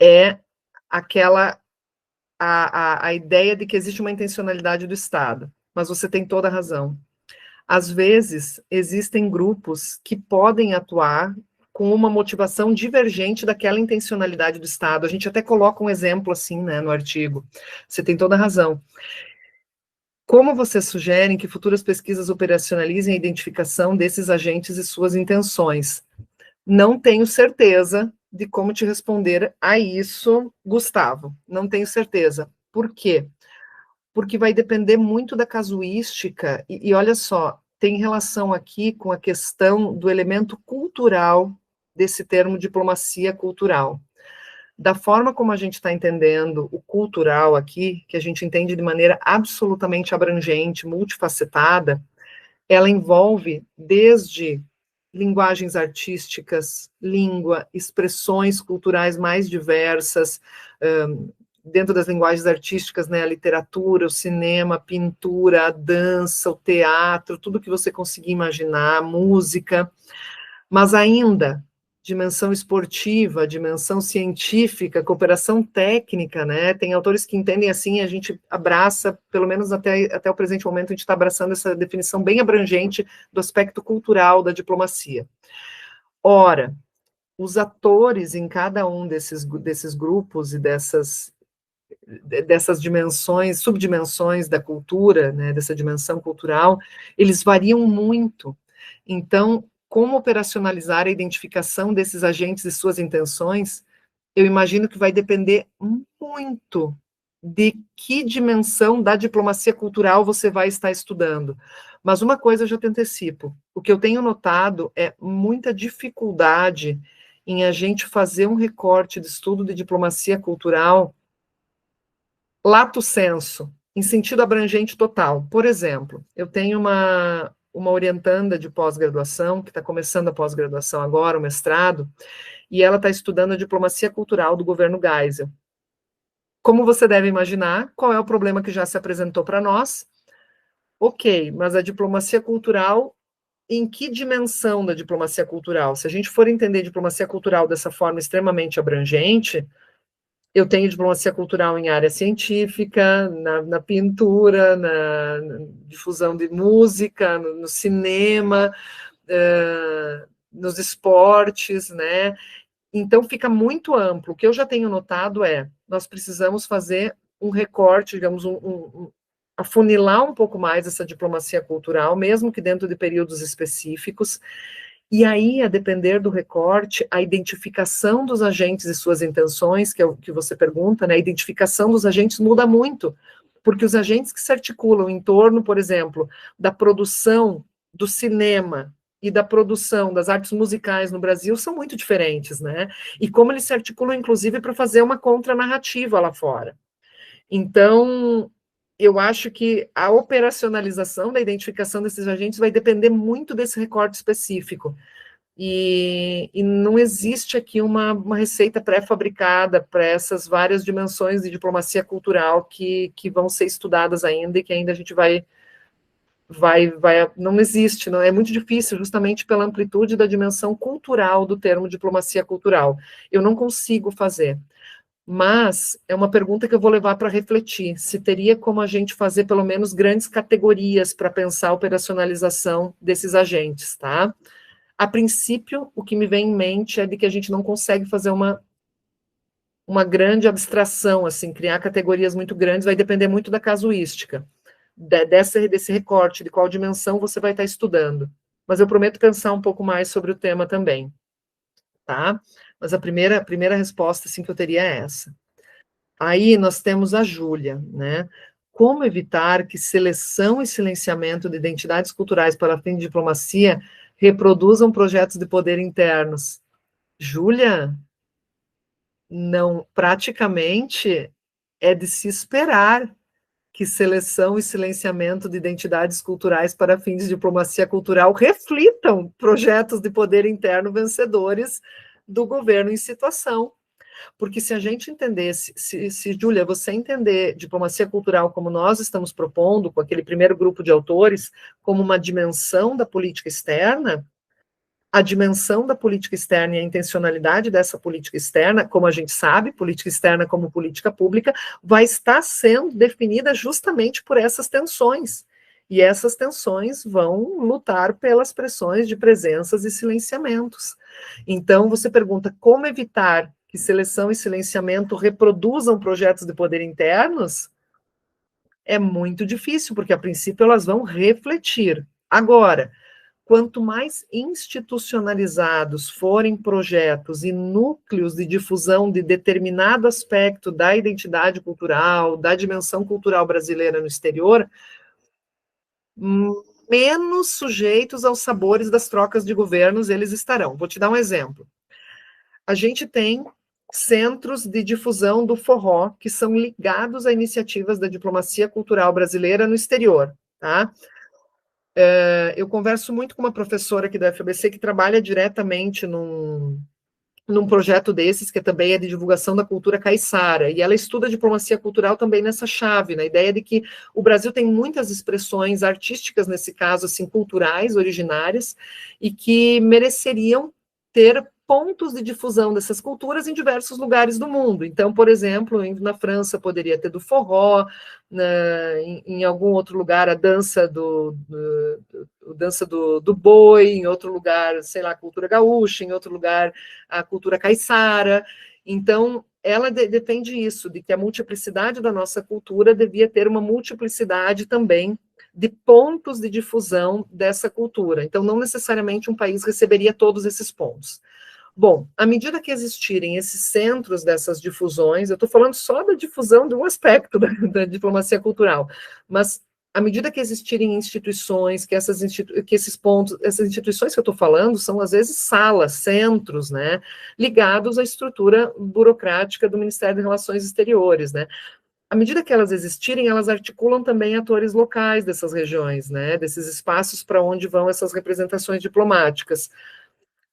é a ideia de que existe uma intencionalidade do Estado, mas você tem toda a razão. Às vezes, existem grupos que podem atuar com uma motivação divergente daquela intencionalidade do Estado. A gente até coloca um exemplo assim, né, no artigo. Você tem toda a razão. Como vocês sugerem que futuras pesquisas operacionalizem a identificação desses agentes e suas intenções? Não tenho certeza de como te responder a isso, Gustavo. Não tenho certeza. Por quê? Porque vai depender muito da casuística, e olha só, tem relação aqui com a questão do elemento cultural desse termo diplomacia cultural. Da forma como a gente está entendendo o cultural aqui, que a gente entende de maneira absolutamente abrangente, multifacetada, ela envolve desde linguagens artísticas, língua, expressões culturais mais diversas, dentro das linguagens artísticas, né, a literatura, o cinema, a pintura, a dança, o teatro, tudo que você conseguir imaginar, a música, mas ainda dimensão esportiva, dimensão científica, cooperação técnica, né? Tem autores que entendem assim, a gente abraça, pelo menos até o presente momento, a gente está abraçando essa definição bem abrangente do aspecto cultural da diplomacia. Ora, os atores em cada um desses grupos e dessas dimensões, subdimensões da cultura, né, dessa dimensão cultural, eles variam muito. Então, como operacionalizar a identificação desses agentes e suas intenções, eu imagino que vai depender muito de que dimensão da diplomacia cultural você vai estar estudando. Mas uma coisa eu já te antecipo, o que eu tenho notado é muita dificuldade em a gente fazer um recorte de estudo de diplomacia cultural lato sensu, em sentido abrangente total. Por exemplo, eu tenho uma orientanda de pós-graduação, que está começando a pós-graduação agora, o mestrado, e ela está estudando a diplomacia cultural do governo Geisel. Como você deve imaginar, qual é o problema que já se apresentou para nós? Ok, mas a diplomacia cultural, em que dimensão da diplomacia cultural? Se a gente for entender diplomacia cultural dessa forma extremamente abrangente, eu tenho diplomacia cultural em área científica, na pintura, na difusão de música, no cinema, nos esportes, né? Então, fica muito amplo. O que eu já tenho notado nós precisamos fazer um recorte, digamos, afunilar um pouco mais essa diplomacia cultural, mesmo que dentro de períodos específicos. E aí, a depender do recorte, a identificação dos agentes e suas intenções, que é o que você pergunta, né? A identificação dos agentes muda muito, porque os agentes que se articulam em torno, por exemplo, da produção do cinema e da produção das artes musicais no Brasil são muito diferentes, né? E como eles se articulam, inclusive, para fazer uma contranarrativa lá fora. Então, eu acho que a operacionalização da identificação desses agentes vai depender muito desse recorte específico. E não existe aqui uma receita pré-fabricada para essas várias dimensões de diplomacia cultural que vão ser estudadas ainda e que ainda a gente não existe, não é muito difícil, justamente pela amplitude da dimensão cultural do termo diplomacia cultural. Eu não consigo fazer. Mas é uma pergunta que eu vou levar para refletir, se teria como a gente fazer pelo menos grandes categorias para pensar a operacionalização desses agentes, tá? A princípio, o que me vem em mente é de que a gente não consegue fazer uma grande abstração, assim, criar categorias muito grandes, vai depender muito da casuística, desse recorte, de qual dimensão você vai estar estudando. Mas eu prometo pensar um pouco mais sobre o tema também, tá? Mas a primeira resposta, assim, que eu teria é essa. Aí nós temos a Júlia, né? Como evitar que seleção e silenciamento de identidades culturais para fim de diplomacia reproduzam projetos de poder internos? Júlia, não, praticamente é de se esperar que seleção e silenciamento de identidades culturais para fins de diplomacia cultural reflitam projetos de poder interno vencedores do governo em situação. Porque se a gente entendesse, se Júlia, você entender diplomacia cultural como nós estamos propondo, com aquele primeiro grupo de autores, como uma dimensão da política externa, a dimensão da política externa e a intencionalidade dessa política externa, como a gente sabe, política externa como política pública, vai estar sendo definida justamente por essas tensões. E essas tensões vão lutar pelas pressões de presenças e silenciamentos. Então, você pergunta como evitar que seleção e silenciamento reproduzam projetos de poder internos? É muito difícil, porque a princípio elas vão refletir. Agora, quanto mais institucionalizados forem projetos e núcleos de difusão de determinado aspecto da identidade cultural, da dimensão cultural brasileira no exterior, menos sujeitos aos sabores das trocas de governos eles estarão. Vou te dar um exemplo. A gente tem centros de difusão do forró que são ligados a iniciativas da diplomacia cultural brasileira no exterior, tá? Eu converso muito com uma professora aqui da FABC que trabalha diretamente num projeto desses, que também é de divulgação da cultura caiçara, e ela estuda diplomacia cultural também nessa chave, na ideia de que o Brasil tem muitas expressões artísticas, nesse caso, assim, culturais, originárias, e que mereceriam ter pontos de difusão dessas culturas em diversos lugares do mundo. Então, por exemplo, na França poderia ter do forró, em algum outro lugar a dança do boi, em outro lugar, sei lá, a cultura gaúcha, em outro lugar a cultura caiçara. Então, ela defende isso, de que a multiplicidade da nossa cultura devia ter uma multiplicidade também de pontos de difusão dessa cultura. Então, não necessariamente um país receberia todos esses pontos. Bom, à medida que existirem esses centros dessas difusões, eu estou falando só da difusão de um aspecto da diplomacia cultural, mas à medida que existirem instituições, que esses pontos, essas instituições que eu estou falando são, às vezes, salas, centros, né, ligados à estrutura burocrática do Ministério das Relações Exteriores, né. À medida que elas existirem, elas articulam também atores locais dessas regiões, né, desses espaços para onde vão essas representações diplomáticas.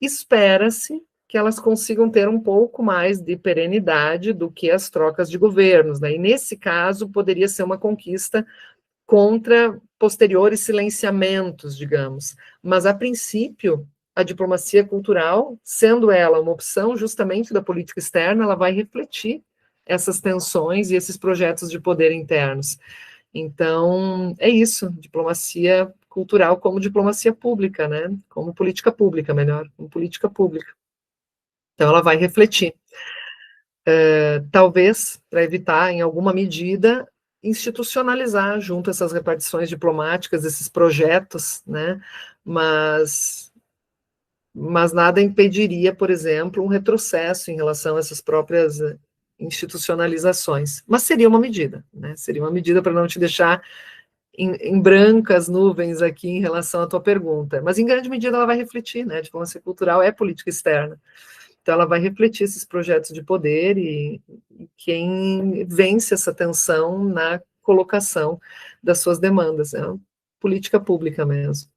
Espera-se que elas consigam ter um pouco mais de perenidade do que as trocas de governos, né? E nesse caso poderia ser uma conquista contra posteriores silenciamentos, digamos. Mas a princípio, a diplomacia cultural, sendo ela uma opção justamente da política externa, ela vai refletir essas tensões e esses projetos de poder internos. Então, é isso, diplomacia cultural como diplomacia pública, né? Como política pública, melhor, como política pública. Então, ela vai refletir. Talvez, para evitar, em alguma medida, institucionalizar junto a essas repartições diplomáticas, esses projetos, né? Mas nada impediria, por exemplo, um retrocesso em relação a essas próprias institucionalizações. Mas seria uma medida, né? Seria uma medida para não te deixar em brancas nuvens aqui em relação à tua pergunta. Mas, em grande medida, ela vai refletir, né? A diplomacia cultural é política externa. Então, ela vai refletir esses projetos de poder e quem vence essa tensão colocação das suas demandas. É uma política pública mesmo.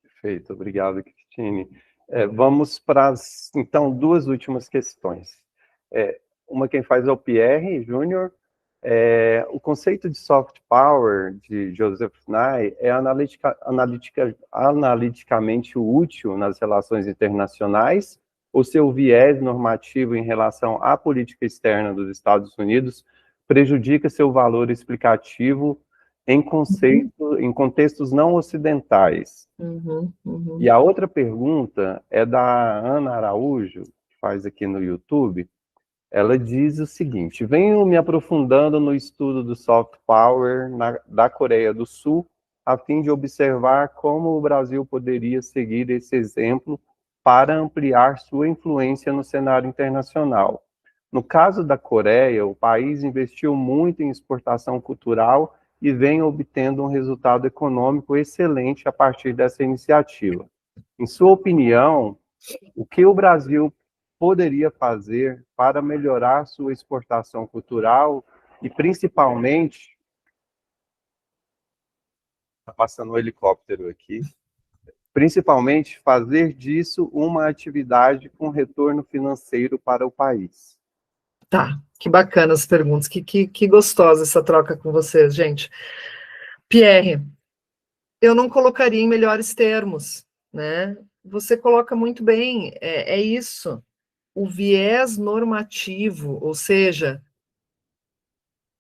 Perfeito, obrigado, Cristine. Vamos para, então, duas últimas questões. Uma quem faz é o Pierre Júnior. O conceito de soft power de Joseph Nye é analiticamente útil nas relações internacionais, ou seu viés normativo em relação à política externa dos Estados Unidos prejudica seu valor explicativo em contextos não ocidentais? E a outra pergunta é da Ana Araújo, que faz aqui no YouTube. Ela diz o seguinte: venho me aprofundando no estudo do soft power da Coreia do Sul, a fim de observar como o Brasil poderia seguir esse exemplo para ampliar sua influência no cenário internacional. No caso da Coreia, o país investiu muito em exportação cultural e vem obtendo um resultado econômico excelente a partir dessa iniciativa. Em sua opinião, o que o Brasil poderia fazer para melhorar sua exportação cultural e, principalmente, está passando um helicóptero aqui, principalmente fazer disso uma atividade com retorno financeiro para o país? Tá, que bacana as perguntas, que gostosa essa troca com vocês, gente. Pierre, eu não colocaria em melhores termos, né? Você coloca muito bem, é isso. O viés normativo, ou seja,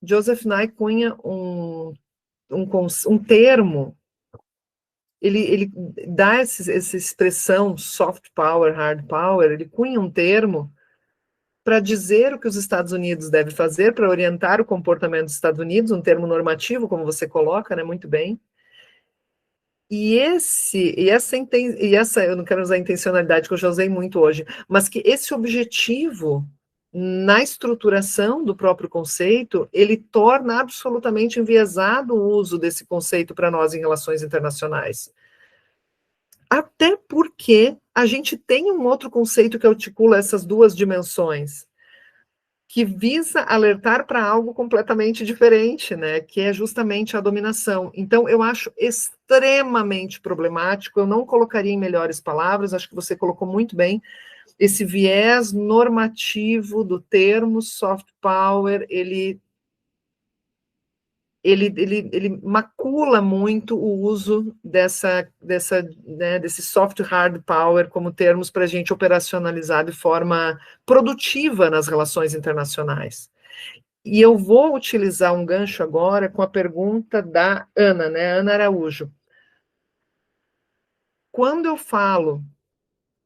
Joseph Nye cunha um termo, ele dá essa expressão soft power, hard power, ele cunha um termo para dizer o que os Estados Unidos devem fazer, para orientar o comportamento dos Estados Unidos, um termo normativo, como você coloca, né, muito bem. E essa, eu não quero usar a intencionalidade que eu já usei muito hoje, mas que esse objetivo, na estruturação do próprio conceito, ele torna absolutamente enviesado o uso desse conceito para nós em relações internacionais. Até porque a gente tem um outro conceito que articula essas duas dimensões, que visa alertar para algo completamente diferente, né? Que é justamente a dominação. Então, eu acho extremamente problemático, eu não colocaria em melhores palavras, acho que você colocou muito bem, esse viés normativo do termo soft power, ele macula muito o uso desse soft hard power como termos para a gente operacionalizar de forma produtiva nas relações internacionais. E eu vou utilizar um gancho agora com a pergunta da Ana, né, Ana Araújo. Quando eu falo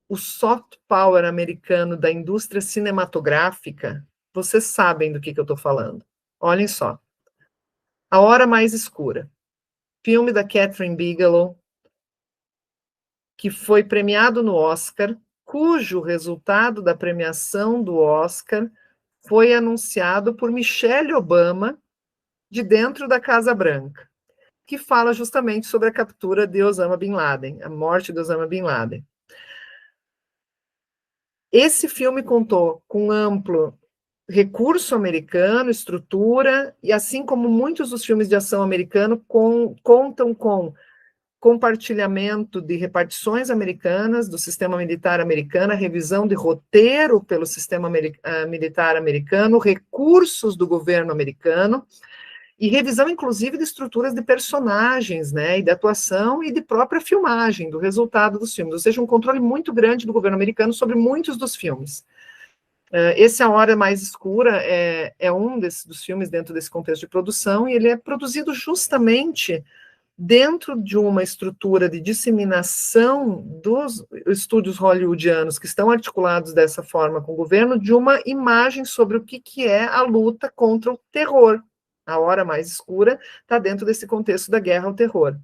o soft power americano da indústria cinematográfica, vocês sabem do que eu estou falando. Olhem só. A Hora Mais Escura, filme da Catherine Bigelow, que foi premiado no Oscar, cujo resultado da premiação do Oscar foi anunciado por Michelle Obama, de dentro da Casa Branca, que fala justamente sobre a captura de Osama Bin Laden, a morte de Osama Bin Laden. Esse filme contou com amplo recurso americano, estrutura, e assim como muitos dos filmes de ação americano contam com compartilhamento de repartições americanas, do sistema militar americano, revisão de roteiro pelo sistema militar americano, recursos do governo americano, e revisão, inclusive, de estruturas de personagens, né, e de atuação e de própria filmagem, do resultado dos filmes, ou seja, um controle muito grande do governo americano sobre muitos dos filmes. Esse A Hora Mais Escura é um dos filmes dentro desse contexto de produção, e ele é produzido justamente dentro de uma estrutura de disseminação dos estúdios hollywoodianos que estão articulados dessa forma com o governo, de uma imagem sobre o que é a luta contra o terror. A Hora Mais Escura está dentro desse contexto da guerra ao terror.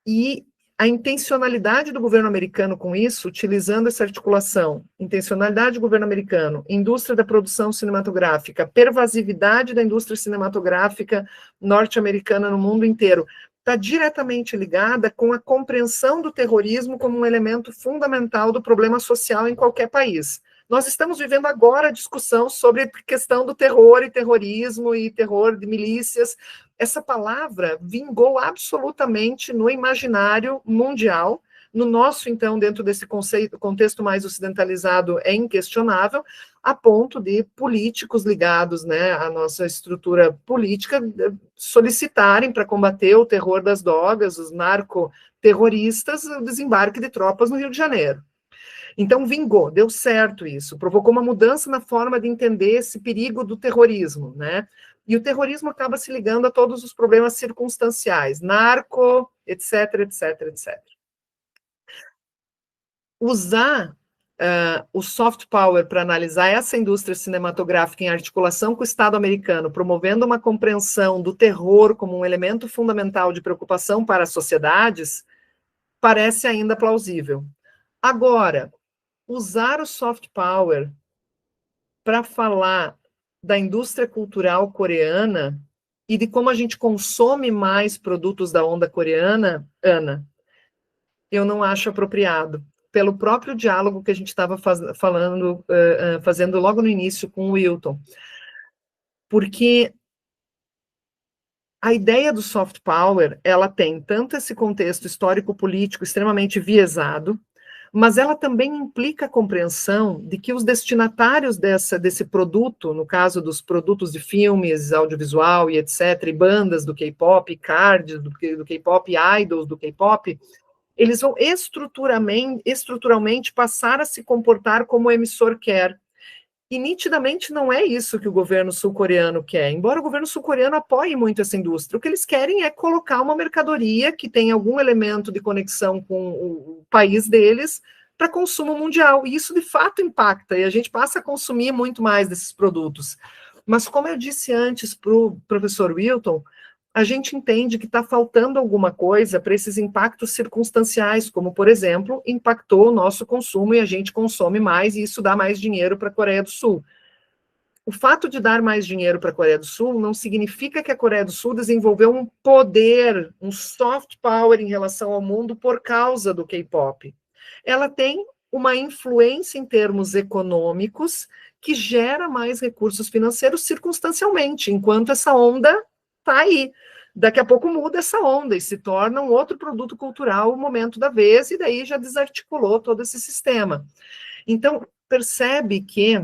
E a intencionalidade do governo americano com isso, utilizando essa articulação, intencionalidade do governo americano, indústria da produção cinematográfica, pervasividade da indústria cinematográfica norte-americana no mundo inteiro, está diretamente ligada com a compreensão do terrorismo como um elemento fundamental do problema social em qualquer país. Nós estamos vivendo agora a discussão sobre a questão do terror e terrorismo e terror de milícias. Essa palavra vingou absolutamente no imaginário mundial. No nosso, então, dentro desse contexto mais ocidentalizado, é inquestionável, a ponto de políticos ligados, né, à nossa estrutura política solicitarem para combater o terror das drogas, os narcoterroristas, o desembarque de tropas no Rio de Janeiro. Então, vingou, deu certo isso, provocou uma mudança na forma de entender esse perigo do terrorismo, né? E o terrorismo acaba se ligando a todos os problemas circunstanciais, narco, etc, etc, etc. Usar o soft power para analisar essa indústria cinematográfica em articulação com o Estado americano, promovendo uma compreensão do terror como um elemento fundamental de preocupação para as sociedades, parece ainda plausível. Agora, usar o soft power para falar da indústria cultural coreana e de como a gente consome mais produtos da onda coreana, Ana, eu não acho apropriado, pelo próprio diálogo que a gente estava fazendo logo no início com o Wilton. Porque a ideia do soft power, ela tem tanto esse contexto histórico-político extremamente viesado, mas ela também implica a compreensão de que os destinatários desse produto, no caso dos produtos de filmes, audiovisual e etc., e bandas do K-pop, cards do K-pop, idols do K-pop, eles vão estruturalmente passar a se comportar como o emissor quer. E nitidamente não é isso que o governo sul-coreano quer, embora o governo sul-coreano apoie muito essa indústria. O que eles querem é colocar uma mercadoria que tem algum elemento de conexão com o país deles para consumo mundial, e isso de fato impacta, e a gente passa a consumir muito mais desses produtos. Mas como eu disse antes para o professor Wilton, a gente entende que está faltando alguma coisa para esses impactos circunstanciais, como, por exemplo, impactou o nosso consumo e a gente consome mais e isso dá mais dinheiro para a Coreia do Sul. O fato de dar mais dinheiro para a Coreia do Sul não significa que a Coreia do Sul desenvolveu um poder, um soft power em relação ao mundo por causa do K-pop. Ela tem uma influência em termos econômicos que gera mais recursos financeiros circunstancialmente, enquanto essa onda está aí. Daqui a pouco muda essa onda e se torna um outro produto cultural o momento da vez, e daí já desarticulou todo esse sistema. Então, percebe que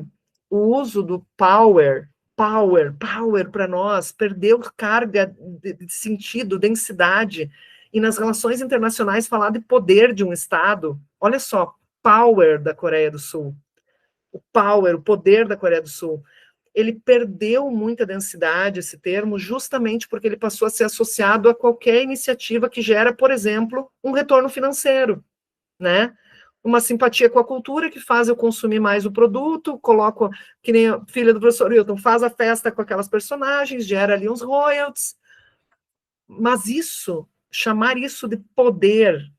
o uso do power para nós, perdeu carga de sentido, densidade, e nas relações internacionais falar de poder de um Estado, olha só, power da Coreia do Sul, o poder da Coreia do Sul, ele perdeu muita densidade, esse termo, justamente porque ele passou a ser associado a qualquer iniciativa que gera, por exemplo, um retorno financeiro, né? Uma simpatia com a cultura que faz eu consumir mais o produto, coloco, que nem a filha do professor Wilton, faz a festa com aquelas personagens, gera ali uns royalties, mas isso, chamar isso de poder,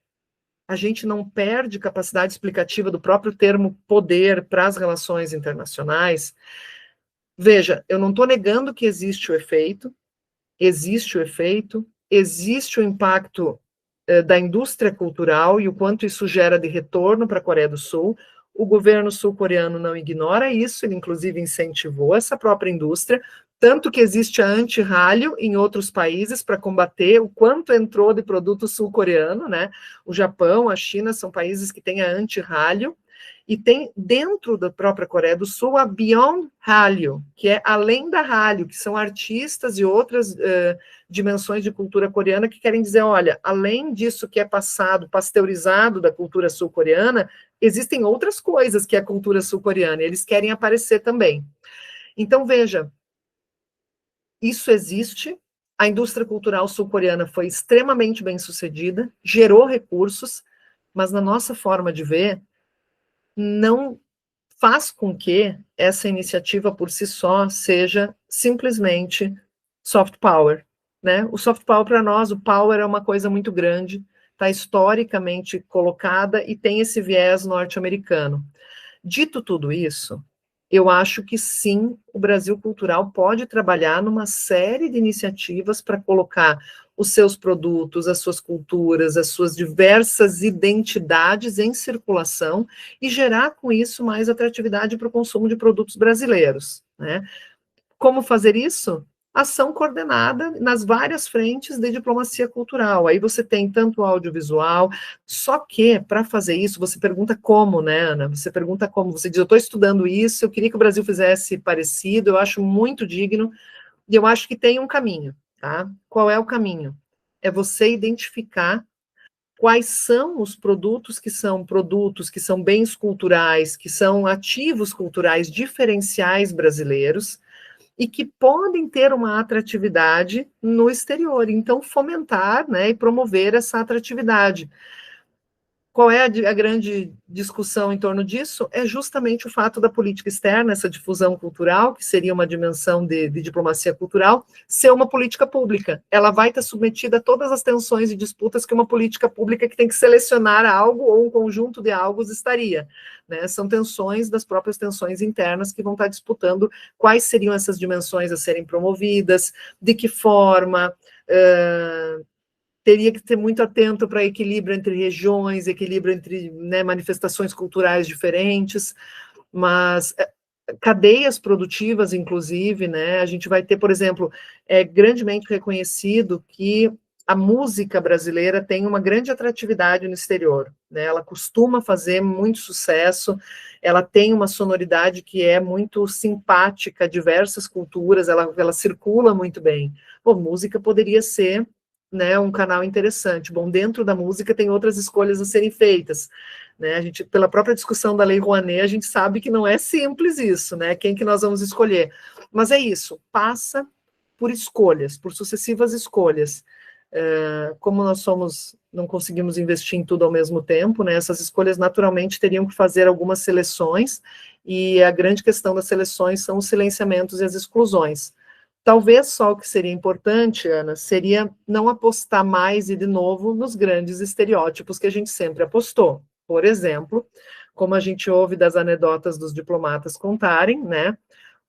a gente não perde capacidade explicativa do próprio termo poder para as relações internacionais. Veja, eu não estou negando que existe o efeito, existe o impacto da indústria cultural e o quanto isso gera de retorno para a Coreia do Sul. O governo sul-coreano não ignora isso, ele inclusive incentivou essa própria indústria, tanto que existe a anti-ralho em outros países para combater o quanto entrou de produto sul-coreano, né? O Japão, a China são países que têm a anti-ralho, e tem dentro da própria Coreia do Sul a Beyond Hallyu, que é além da Hallyu, que são artistas e outras dimensões de cultura coreana que querem dizer, olha, além disso que é passado, pasteurizado da cultura sul-coreana, existem outras coisas que é a cultura sul-coreana, e eles querem aparecer também. Então, veja, isso existe, a indústria cultural sul-coreana foi extremamente bem sucedida, gerou recursos, mas na nossa forma de ver, não faz com que essa iniciativa por si só seja simplesmente soft power, né? O soft power para nós, o power é uma coisa muito grande, está historicamente colocada e tem esse viés norte-americano. Dito tudo isso, eu acho que sim, o Brasil Cultural pode trabalhar numa série de iniciativas para colocar os seus produtos, as suas culturas, as suas diversas identidades em circulação e gerar com isso mais atratividade para o consumo de produtos brasileiros, né? Como fazer isso? Ação coordenada nas várias frentes de diplomacia cultural. Aí você tem tanto o audiovisual, só que, para fazer isso, você pergunta como, né, Ana? Você pergunta como. Você diz, eu estou estudando isso, eu queria que o Brasil fizesse parecido, eu acho muito digno, e eu acho que tem um caminho, tá? Qual é o caminho? É você identificar quais são os produtos, que são bens culturais, que são ativos culturais diferenciais brasileiros, e que podem ter uma atratividade no exterior. Então, fomentar, né, e promover essa atratividade. Qual é a grande discussão em torno disso? É justamente o fato da política externa, essa difusão cultural, que seria uma dimensão de diplomacia cultural, ser uma política pública. Ela vai estar submetida a todas as tensões e disputas que uma política pública que tem que selecionar algo ou um conjunto de algo estaria. Né? São tensões das próprias tensões internas que vão estar disputando quais seriam essas dimensões a serem promovidas, de que forma... teria que ser muito atento para equilíbrio entre regiões, equilíbrio entre, né, manifestações culturais diferentes, mas cadeias produtivas, inclusive, né, a gente vai ter, por exemplo, é grandemente reconhecido que a música brasileira tem uma grande atratividade no exterior, né, ela costuma fazer muito sucesso, ela tem uma sonoridade que é muito simpática a diversas culturas, ela circula muito bem. Bom, música poderia ser, né, um canal interessante. Bom, dentro da música tem outras escolhas a serem feitas, né? A gente, pela própria discussão da Lei Rouanet, a gente sabe que não é simples isso, né? Quem que nós vamos escolher? Mas é isso, passa por escolhas, por sucessivas escolhas. Como nós não conseguimos investir em tudo ao mesmo tempo, né? Essas escolhas naturalmente teriam que fazer algumas seleções, e a grande questão das seleções são os silenciamentos e as exclusões. Talvez só o que seria importante, Ana, seria não apostar mais e de novo nos grandes estereótipos que a gente sempre apostou. Por exemplo, como a gente ouve das anedotas dos diplomatas contarem, né?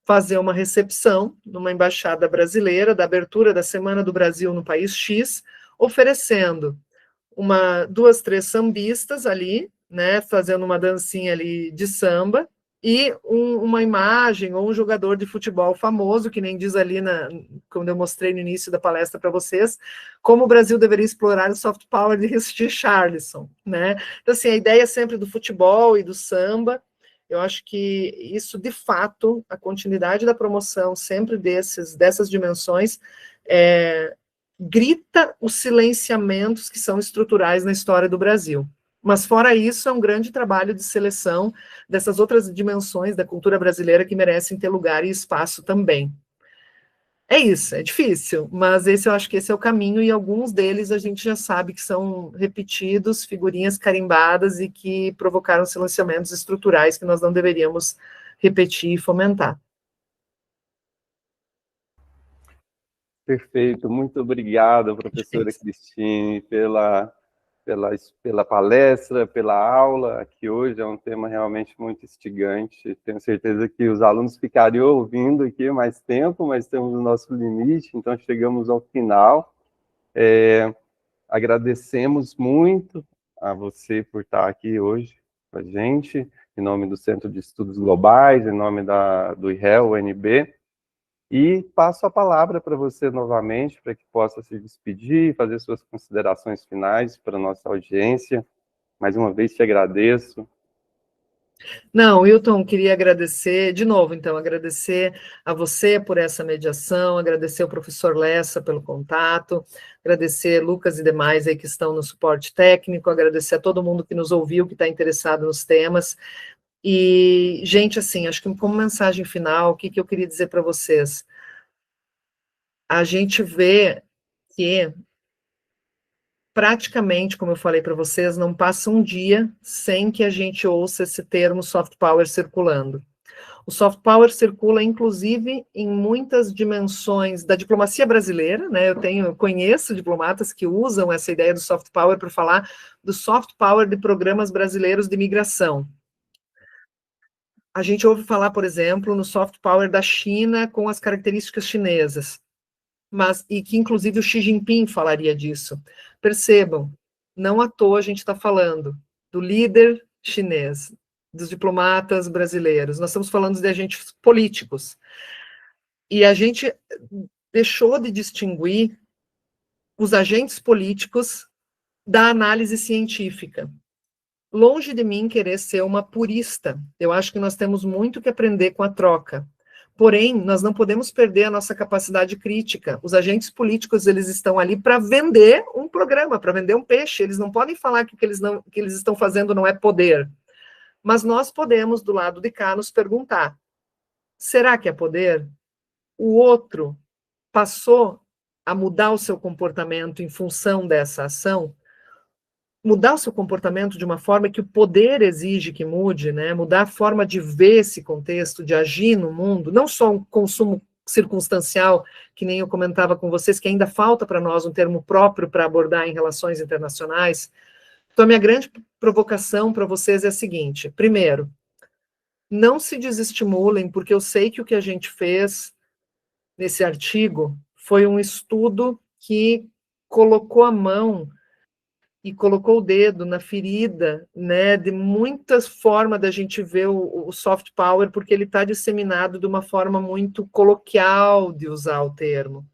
Fazer uma recepção numa embaixada brasileira, da abertura da Semana do Brasil no país X, oferecendo duas, três sambistas ali, né, fazendo uma dancinha ali de samba, e uma imagem ou um jogador de futebol famoso, que nem diz ali, quando eu mostrei no início da palestra para vocês, como o Brasil deveria explorar o soft power de Richarlison, né? Então, assim, a ideia sempre do futebol e do samba, eu acho que isso, de fato, a continuidade da promoção sempre dessas dimensões, grita os silenciamentos que são estruturais na história do Brasil. Mas, fora isso, é um grande trabalho de seleção dessas outras dimensões da cultura brasileira que merecem ter lugar e espaço também. É isso, é difícil, mas eu acho que esse é o caminho, e alguns deles a gente já sabe que são repetidos, figurinhas carimbadas e que provocaram silenciamentos estruturais que nós não deveríamos repetir e fomentar. Perfeito, muito obrigado, professora Cristine, pela palestra, pela aula, que hoje é um tema realmente muito instigante. Tenho certeza que os alunos ficariam ouvindo aqui mais tempo, mas temos o nosso limite, então chegamos ao final. Agradecemos muito a você por estar aqui hoje com a gente, em nome do Centro de Estudos Globais, em nome do IREL, UNB, e passo a palavra para você novamente, para que possa se despedir, fazer suas considerações finais para a nossa audiência. Mais uma vez te agradeço. Não, Wilton, queria agradecer, de novo, então, agradecer a você por essa mediação, agradecer ao professor Lessa pelo contato, agradecer Lucas e demais aí que estão no suporte técnico, agradecer a todo mundo que nos ouviu, que está interessado nos temas. E, gente, assim, acho que como mensagem final, o que eu queria dizer para vocês? A gente vê que praticamente, como eu falei para vocês, não passa um dia sem que a gente ouça esse termo soft power circulando. O soft power circula, inclusive, em muitas dimensões da diplomacia brasileira, né? Eu conheço diplomatas que usam essa ideia do soft power para falar do soft power de programas brasileiros de migração. A gente ouve falar, por exemplo, no soft power da China com as características chinesas. e que inclusive o Xi Jinping falaria disso. Percebam, não à toa a gente está falando do líder chinês, dos diplomatas brasileiros, nós estamos falando de agentes políticos. E a gente deixou de distinguir os agentes políticos da análise científica. Longe de mim querer ser uma purista, eu acho que nós temos muito que aprender com a troca. Porém, nós não podemos perder a nossa capacidade crítica. Os agentes políticos, eles estão ali para vender um programa, para vender um peixe. Eles não podem falar que o que eles estão fazendo não é poder. Mas nós podemos, do lado de cá, nos perguntar, será que é poder? O outro passou a mudar o seu comportamento em função dessa ação? Mudar o seu comportamento de uma forma que o poder exige que mude, né? Mudar a forma de ver esse contexto, de agir no mundo, não só um consumo circunstancial, que nem eu comentava com vocês, que ainda falta para nós um termo próprio para abordar em relações internacionais. Então, a minha grande provocação para vocês é a seguinte: primeiro, não se desestimulem, porque eu sei que o que a gente fez nesse artigo foi um estudo que colocou a mão e colocou o dedo na ferida, né, de muitas formas da gente ver o soft power, porque ele está disseminado de uma forma muito coloquial de usar o termo.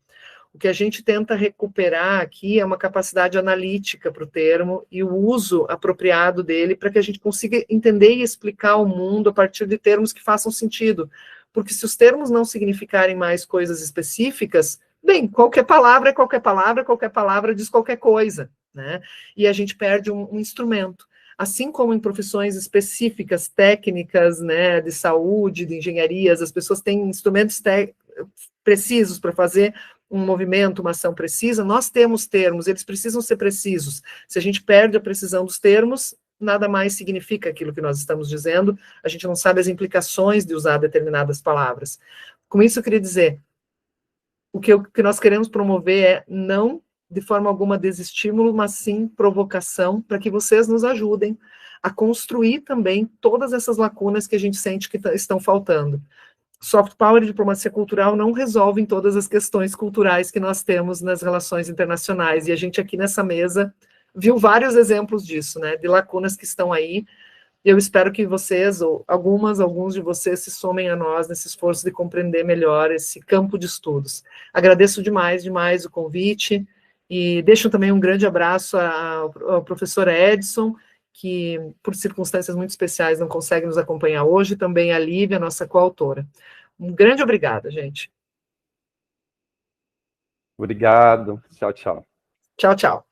O que a gente tenta recuperar aqui é uma capacidade analítica para o termo e o uso apropriado dele para que a gente consiga entender e explicar o mundo a partir de termos que façam sentido. Porque se os termos não significarem mais coisas específicas, bem, qualquer palavra diz qualquer coisa, né? E a gente perde um instrumento. Assim como em profissões específicas, técnicas, né, de saúde, de engenharias, as pessoas têm instrumentos precisos para fazer um movimento, uma ação precisa, nós temos termos, eles precisam ser precisos. Se a gente perde a precisão dos termos, nada mais significa aquilo que nós estamos dizendo, a gente não sabe as implicações de usar determinadas palavras. Com isso, eu queria dizer, o que nós queremos promover é não de forma alguma desestímulo, mas sim provocação, para que vocês nos ajudem a construir também todas essas lacunas que a gente sente que estão faltando. Soft power e diplomacia cultural não resolvem todas as questões culturais que nós temos nas relações internacionais, e a gente aqui nessa mesa viu vários exemplos disso, né, de lacunas que estão aí, e eu espero que vocês, ou alguns de vocês, se somem a nós nesse esforço de compreender melhor esse campo de estudos. Agradeço demais o convite, e deixo também um grande abraço ao professor Edson, que, por circunstâncias muito especiais, não consegue nos acompanhar hoje, também a Lívia, nossa coautora. Um grande obrigada, gente. Obrigado. Tchau, tchau. Tchau, tchau.